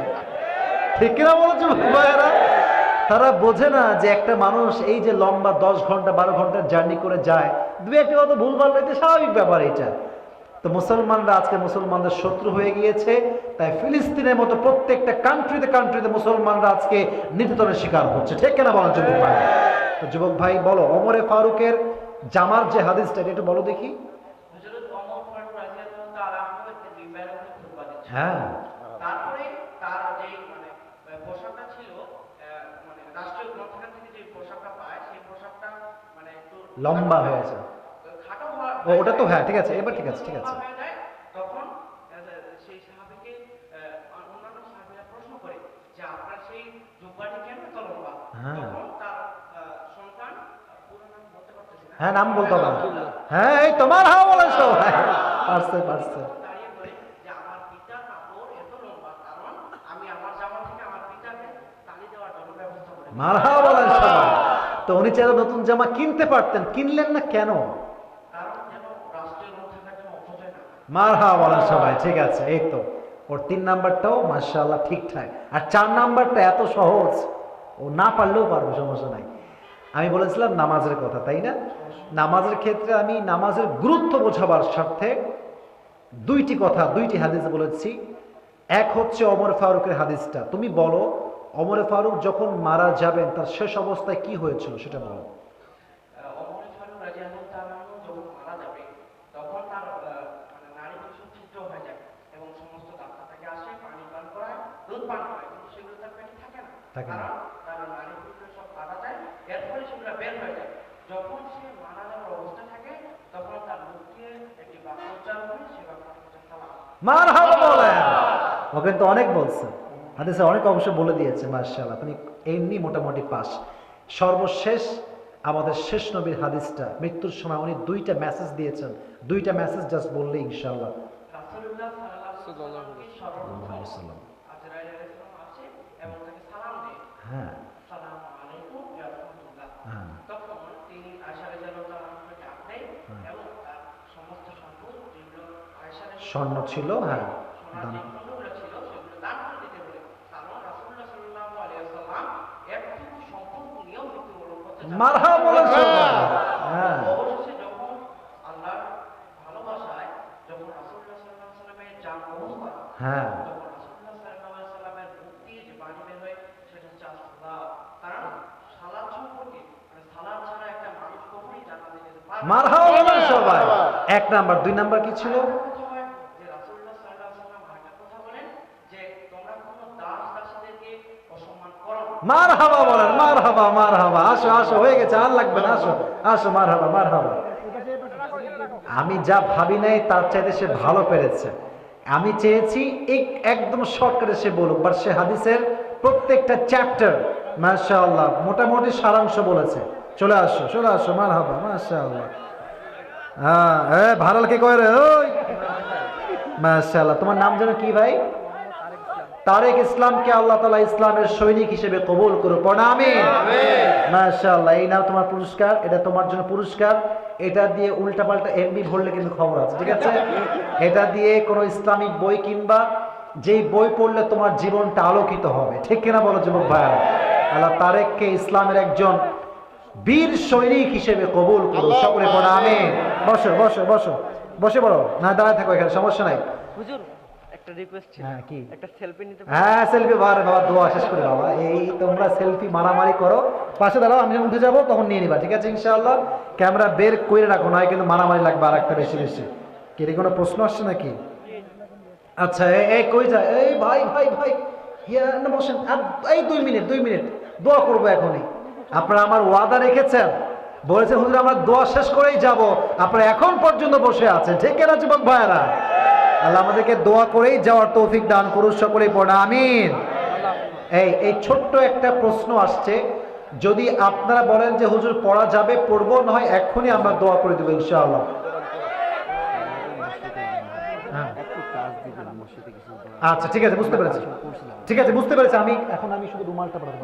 ঠিক কিনা বলছো ভাইয়েরা? তারা বোঝে না যে একটা মানুষ এই যে লম্বা 10 ঘন্টা 12 ঘন্টার জার্নি করে যায়, 2-1টা কথা ভুলভাল হইতে স্বাভাবিক ব্যাপার এটা। তো মুসলমানরা আজকে মুসলমানদের শত্রু হয়ে গিয়েছে, তাই ফিলিস্তিনের মতো প্রত্যেকটা কান্ট্রিতে মুসলমানরা আজকে নির্যাতনের শিকার হচ্ছে। ঠিক কিনা বলেন যুবক ভাই? তো যুবক ভাই বলো, ওমরে ফারুকের জামার যে হাদিসটা এটা একটু বলো দেখি। হযরত ওমর ফারুক রাদিয়াল্লাহু তাআলা আনহু দুই বেলা করে খুতবা দিচ্ছেন। হ্যাঁ, তারপরে তার যে মানে পোশাকটা ছিল, মানে রাষ্ট্রীয় গ্রন্থাগার থেকে যে পোশাকটা পায় সেই পোশাকটা মানে একটু লম্বা হয়েছে। খাটো হওয়া, ও ওটা তো হ্যাঁ ঠিক আছে, এবার ঠিক আছে, ঠিক আছে। হয়ে যায়। তখন সেই সাহাবীকে অন্যান্য সাহাবীরা প্রশ্ন করে যে আপনার সেই জুব্বাটি কেন এত লম্বা? হ্যাঁ। তখন তার সন্তান, পুরো নাম বলতে পারতেছি না, হ্যাঁ, নাম বলতে হবে না। হ্যাঁ, এই তোমার হাওয়া বলেন সবাই। পারছে। দাঁড়িয়ে বলে যে আমার পিতার কাপড় এত লম্বা কারণ আমি আমার জামা থেকে আমার পিতাকে তালি দেওয়ার জন্য ব্যবস্থা করি। মারহাবা বলেন সবাই। তো উনি চাইলে নতুন জামা কিনতে পারতেন, কিনলেন না কেন? কারণ যেন রাষ্ট্রীয় গ্রন্থাগার যেন অপচয় না হয়। মারহাবা বলেন সবাই। ঠিক আছে, এই তো ওর 3 নাম্বারটাও মাশাআল্লাহ ঠিকঠাক, আর 4 নাম্বারটা এত সহজ, ও না পারলেও পারবে, সমস্যা নাই। আমি বলেছিলাম নামাজের কথা, তাই না? নামাজের ক্ষেত্রে আমি নামাজের গুরুত্ব বোঝাবার স্বার্থে 2টি কথা, 2টি হাদিস বলেছি। এক হচ্ছে ওমর ফারুকের হাদিসটা। তুমি বলো, ওমর ফারুক যখন মারা যাবেন তার শেষ অবস্থায় কি হয়েছিল সেটা বলো। ওমর ফারুক রাদিয়াল্লাহু তাআলা আনহু যখন মারা যাবে তখন তার মানে নারী কিছু ছিদ্র হয়ে যায় এবং সমস্ত ডাক্তার তাকে আসে, পানি পান করায়, দুধ পান করায়, কিন্তু সেগুলো তার পেটে থাকে না। থাকে না। কারণ তার নারী গুলো সব কাটা যায়, এর ফলে সেগুলো বের হয়ে যায়। যখন সে মারা যাওয়ার অবস্থা থাকে তখন তার মুখ দিয়ে একটি বাক্য উচ্চারণ করে, সে বাক্যটা হচ্ছে সালাম। মারহাবা বলেন। ও কিন্তু অনেক বলছে, হাদিসে অনেক অংশ বলে দিয়েছে। মাশাআল্লাহ, তুমি এমনি মোটামুটি পাস। সর্বশেষ আমাদের শেষ নবীর হাদিসটা, মৃত্যুর সময় উনি 2টা মেসেজ দিয়েছেন, 2টা মেসেজ জাস্ট বললে ইনশাআল্লাহ। রাসূলুল্লাহ সাল্লাল্লাহু আলাইহি সাল্লাম। আজরাইল আলাইহিস সালাম আসে এবং তাকে সালাম দেয়। হ্যাঁ আসসালামু আলাইকুম ইয়া রাসূলুল্লাহ। হ্যাঁ তখন তিনি আয়েশা রাদিয়াল্লাহু তাআলা আনহাকে ডাক দেয় এবং তার সমস্ত সম্পদ যেগুলো আয়েশা স্বর্ণ ছিল, হ্যাঁ সোনার যে খণ্ডগুলো ছিল সেগুলো দান করে দিতে বলে। কারণ রাসূলুল্লাহ সাল্লাল্লাহু আলাইহি ওয়াসাল্লাম একটু সম্পদ নিয়েও মৃত্যুবরণ করতে চান। মারহাবা বলেন সবাই। হ্যাঁ অবশেষে যখন আল্লাহর ভালোবাসায় যখন রাসূলুল্লাহ সাল্লাল্লাহু আলাইহি ওয়াসাল্লামের জান কবজ করা, হ্যাঁ তখন রাসূলুল্লাহ সাল্লাল্লাহু আলাইহি ওয়াসাল্লামের মুখ দিয়ে যে বাণী বের হয় সেটা হচ্ছে আসসালাম। কারণ সালাত সম্পর্কে মানে সালাত ছাড়া একটা মানুষ কখনোই জান্নাতে যেতে পারবে না। মারহাবা বলেন সবাই। 1 নাম্বার। 2 নাম্বার কি ছিল? কথা হয় যে রাসূলুল্লাহ সাল্লাল্লাহু আলাইহি ওয়াসাল্লাম আরেকটা কথা বলেন যে তোমরা কোনো দাস দাসীদেরকে অসম্মান করো না। মারহাবা বলেন। মারহাবা। আসো, হয়ে গেছে, আর লাগবে না, আসো। মারহাবা। আমি যা ভাবি নাই তার চাইতে সে ভালো পেরেছে। আমি চেয়েছি একদম শর্টকাটে সে বলুক, বাট সে হাদিসের প্রত্যেকটা চ্যাপ্টার মাশাআল্লাহ মোটামুটি সারাংশ বলেছে। চলে আসো। মারহাবা, মাশাআল্লাহ। হ্যাঁ, ভাড়াল কে কয় রে? ওই মাশাআল্লাহ। তোমার নাম যেন কি ভাই? তারেক ইসলামকে আল্লাহ তাআলা ইসলামের সৈনিক হিসেবে কবুল করুক। আমিন। মাশাআল্লাহ। এই নাও তোমার পুরস্কার, এটা তোমার জন্য পুরস্কার। এটা দিয়ে উল্টাপাল্টা এমবি ভরলে কিন্তু খবর আছে, ঠিক আছে? এটা দিয়ে কোনো ইসলামিক বই কিনবা, যেই বই পড়লে তোমার জীবনটা আলোকিত হবে। ঠিক কিনা বলো যুবক ভাইরা? আল্লাহ তারেককে ইসলামের একজন বীর সৈনিক হিসেবে কবুল করুন। সকলে পড়ো আমিন। বসে পড়ো, না দাঁড়ায় থাকো, এখানে সমস্যা নাই। হুজুর একটা রিকোয়েস্ট ছিল, হ্যাঁ, কি? একটা সেলফি নিতে হ্যাঁ, সেলফি। বাবা দোয়া শেষ করে বাবা, এই তোমরা সেলফি মারামারি করো, পাশে দাঁড়াও, আমি যখন উঠে যাবো তখন নিয়ে নিবা, ঠিক আছে? ইনশাআল্লাহ ক্যামেরা বের করে রাখো, নয় কিন্তু মারামারি লাগবে আর একটা বেশি। কি রে, কোনো প্রশ্ন আসছে নাকি? আচ্ছা, এই কই যায়? এই ভাই না বসেন, এই 2 মিনিট দোয়া করবো এখনই। আপনারা আমার ওয়াদা রেখেছেন, বলেছেন হুজুর আমরা দোয়া শেষ করেই যাব, আপনারা এখন পর্যন্ত বসে আছেন, ঠিক কিনা যুবক ভাইয়েরা? আল্লাহ আমাদেরকে দোয়া করেই যাওয়ার তৌফিক দান করুন। সকলেই পড়া আমিন। এই ছোট্ট একটা প্রশ্ন আসছে, যদি আপনারা বলেন যে হুজুর পড়া যাবে, পড়বো, না হয় এক্ষুনি আমরা দোয়া করে দেবো ইনশাআল্লাহ। আচ্ছা, ঠিক আছে, বুঝতে পেরেছি। আমি শুধু রুমালটা পড়াবো।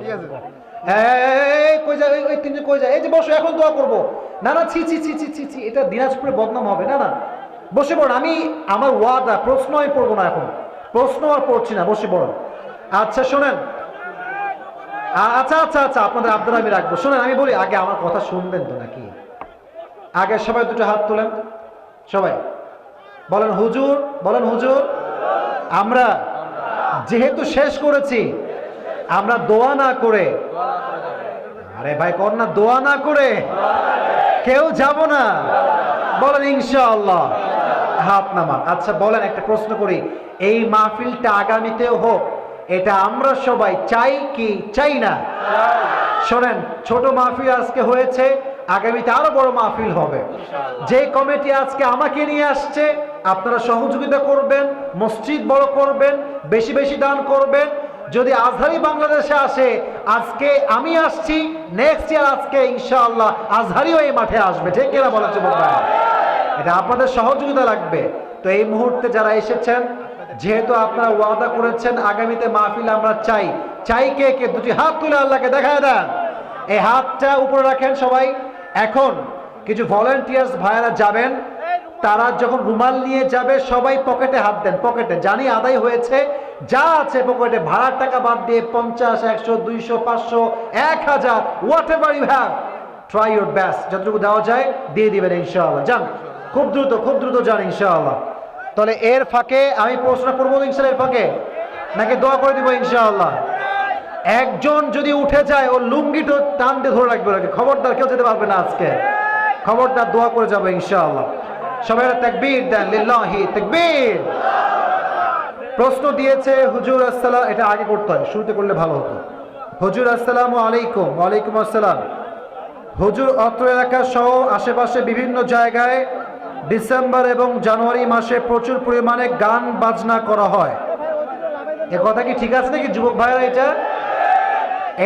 কই যায় ওই 3 জন? কই যায়? এই যে বসো, এখন দোয়া করবো। না ছি, এটা দিনাজপুরে বদনাম হবে। না বসে পড়ো। আমি আমার ওয়াদা, প্রশ্ন আমি পড়বো না এখন, প্রশ্ন আর পড়ছি না, বসে পড়ো। আচ্ছা শোনেন, আচ্ছা আপনাদের আব্দুল আমি রাখবো। শোনেন, আমি বলি, আগে আমার কথা শুনবেন তো নাকি? আগে সবাই 2টো হাত তোলেন, সবাই বলেন হুজুর, বলেন হুজুর। আমরা যেহেতু শেষ করেছি, আমরা দোয়া না করে, আরে ভাই কন্যা দোয়া না করে কেউ যাব না, বলেন ইনশাআল্লাহ। হাত নামান। আচ্ছা বলেন, একটা প্রশ্ন করি, এই মাহফিলটা আগামীতেও হোক, এটা আমরা সবাই চাই কি চাই না? শোনেন, ছোট মাহফিল আজকে হয়েছে, আগামীতে আরো বড় মাহফিল হবে। যে কমিটি আজকে আমাকে নিয়ে আসছে, আপনারা সহযোগিতা করবেন, মসজিদ বড় করবেন, বেশি বেশি দান করবেন। যদি আজহারি বাংলাদেশে আসে, আজকে আমি আসছি, নেক্সট ইয়ার আজকে ইনশাআল্লাহ আজহারিও এই মাঠে আসবে, ঠিক কিনা বলা চলবে? এটা আপনাদের সহযোগিতা লাগবে। তো এই মুহূর্তে যারা এসেছেন, যেহেতু আপনারা ওয়াদা করেছেন আগামীতে মাহফিল আমরা চাই, চাই কে কে? দুটি হাত তুলে আল্লাহকে দেখায় দেন। এই হাতটা উপরে রাখেন সবাই। এখন কিছু ভলান্টিয়ার্স ভাইয়েরা যাবেন, তারা যখন রুমাল নিয়ে যাবে সবাই পকেটে হাত দেন, পকেটে। জানি আদায় হয়েছে, যা আছে পকেটে, ভাড়ার টাকা বাদ দিয়ে 50, 100, 200, 500, 1000, whatever you have, try your best, যতটুকু দেওয়া যায় দিয়ে দিবেন ইনশাআল্লাহ। যান, খুব দ্রুত যান ইনশাআল্লাহ। তাহলে এর ফাঁকে আমি প্রশ্ন করবো ইনশাআল্লাহ, এর ফাঁকে নাকি দোয়া করে দিব ইনশাআল্লাহ? একজন যদি উঠে যায়, ওর লুঙ্গিটা টান দিয়ে ধরে রাখবে ওকে, খবরদার কেউ যেতে পারবে না আজকে, খবরদার দোয়া করে যাবে ইনশাআল্লাহ। সবাই তাকবীর দেন, লিল্লাহি তাকবীর। প্রশ্ন দিয়েছে হুজুর আসসালাম, এটা আগে করতে হয়, শুরুতে করলে ভালো হতো। হুজুর আসসালামু আলাইকুম। ওয়ালাইকুম আসসালাম। হুজুর, অত্র এলাকা সহ আশেপাশে বিভিন্ন জায়গায় ডিসেম্বর এবং জানুয়ারি মাসে প্রচুর পরিমাণে গান বাজনা করা হয়, এ কথা কি ঠিক আছে নাকি যুবক ভাইরা? এটা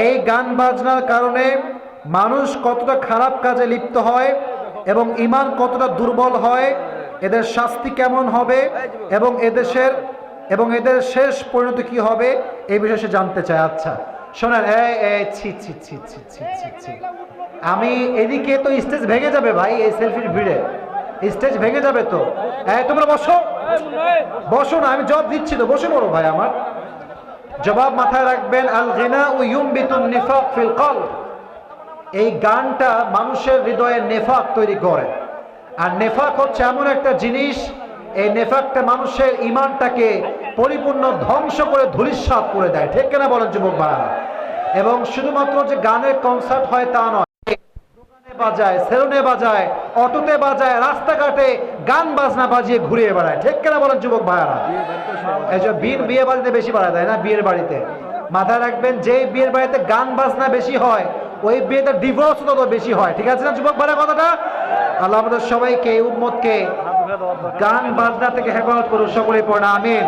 এই গান বাজনার কারণে মানুষ কতটা খারাপ কাজে লিপ্ত হয় এবং ঈমান কতটা দুর্বল হয়, এদের শাস্তি কেমন হবে এবং এদের শেষ পরিণতি কি হবে, এই বিষয়ে সে জানতে চায়। আচ্ছা শোনেন, আমি এদিকে তো স্টেজ ভেঙে যাবে ভাই, এই সেলফির ভিড়ে স্টেজ ভেঙে যাবে। তো তোমরা বসো না, আমি জবাব দিচ্ছি তো, বসে পড়ো ভাই। আমার জবাব মাথায় রাখবেন, আল গিনা ইউমবিতুন নিফাক ফিল কলব। এই গানটা মানুষের হৃদয়ে নেফাক তৈরি করে। আর নেফাক হচ্ছে এমন একটা জিনিস, এই নেফাকটা মানুষের ঈমানটাকে পরিপূর্ণ ধ্বংস করে ধূলিসাৎ করে দেয়, ঠিক কিনা বলেন যুবক ভাইরা? এবং শুধুমাত্র যে গানের কনসার্ট হয় তা নয়, দোকানে বাজায়, সেলুনে বাজায়, অটোতে বাজায়, রাস্তাঘাটে গান বাজনা বাজিয়ে ঘুরিয়ে বেড়ায়, ঠিক কিনা বলেন যুবক ভাইরা? এই যে বিয়ে বাড়িতে বেশি বাড়ায় দেয় না, বিয়ের বাড়িতে মাথায় রাখবেন, যে বিয়ের বাড়িতে গান বাজনা বেশি হয়, ওই বিয়েতে ডিভোর্স তত বেশি হয়, ঠিক আছে না যুবক ভাইরা কথাটা? আল্লাহ আমাদের সবাইকে, উম্মতকে গান বাজনা থেকে হেফাজত করুন, সকলেই পড়েন আমিন।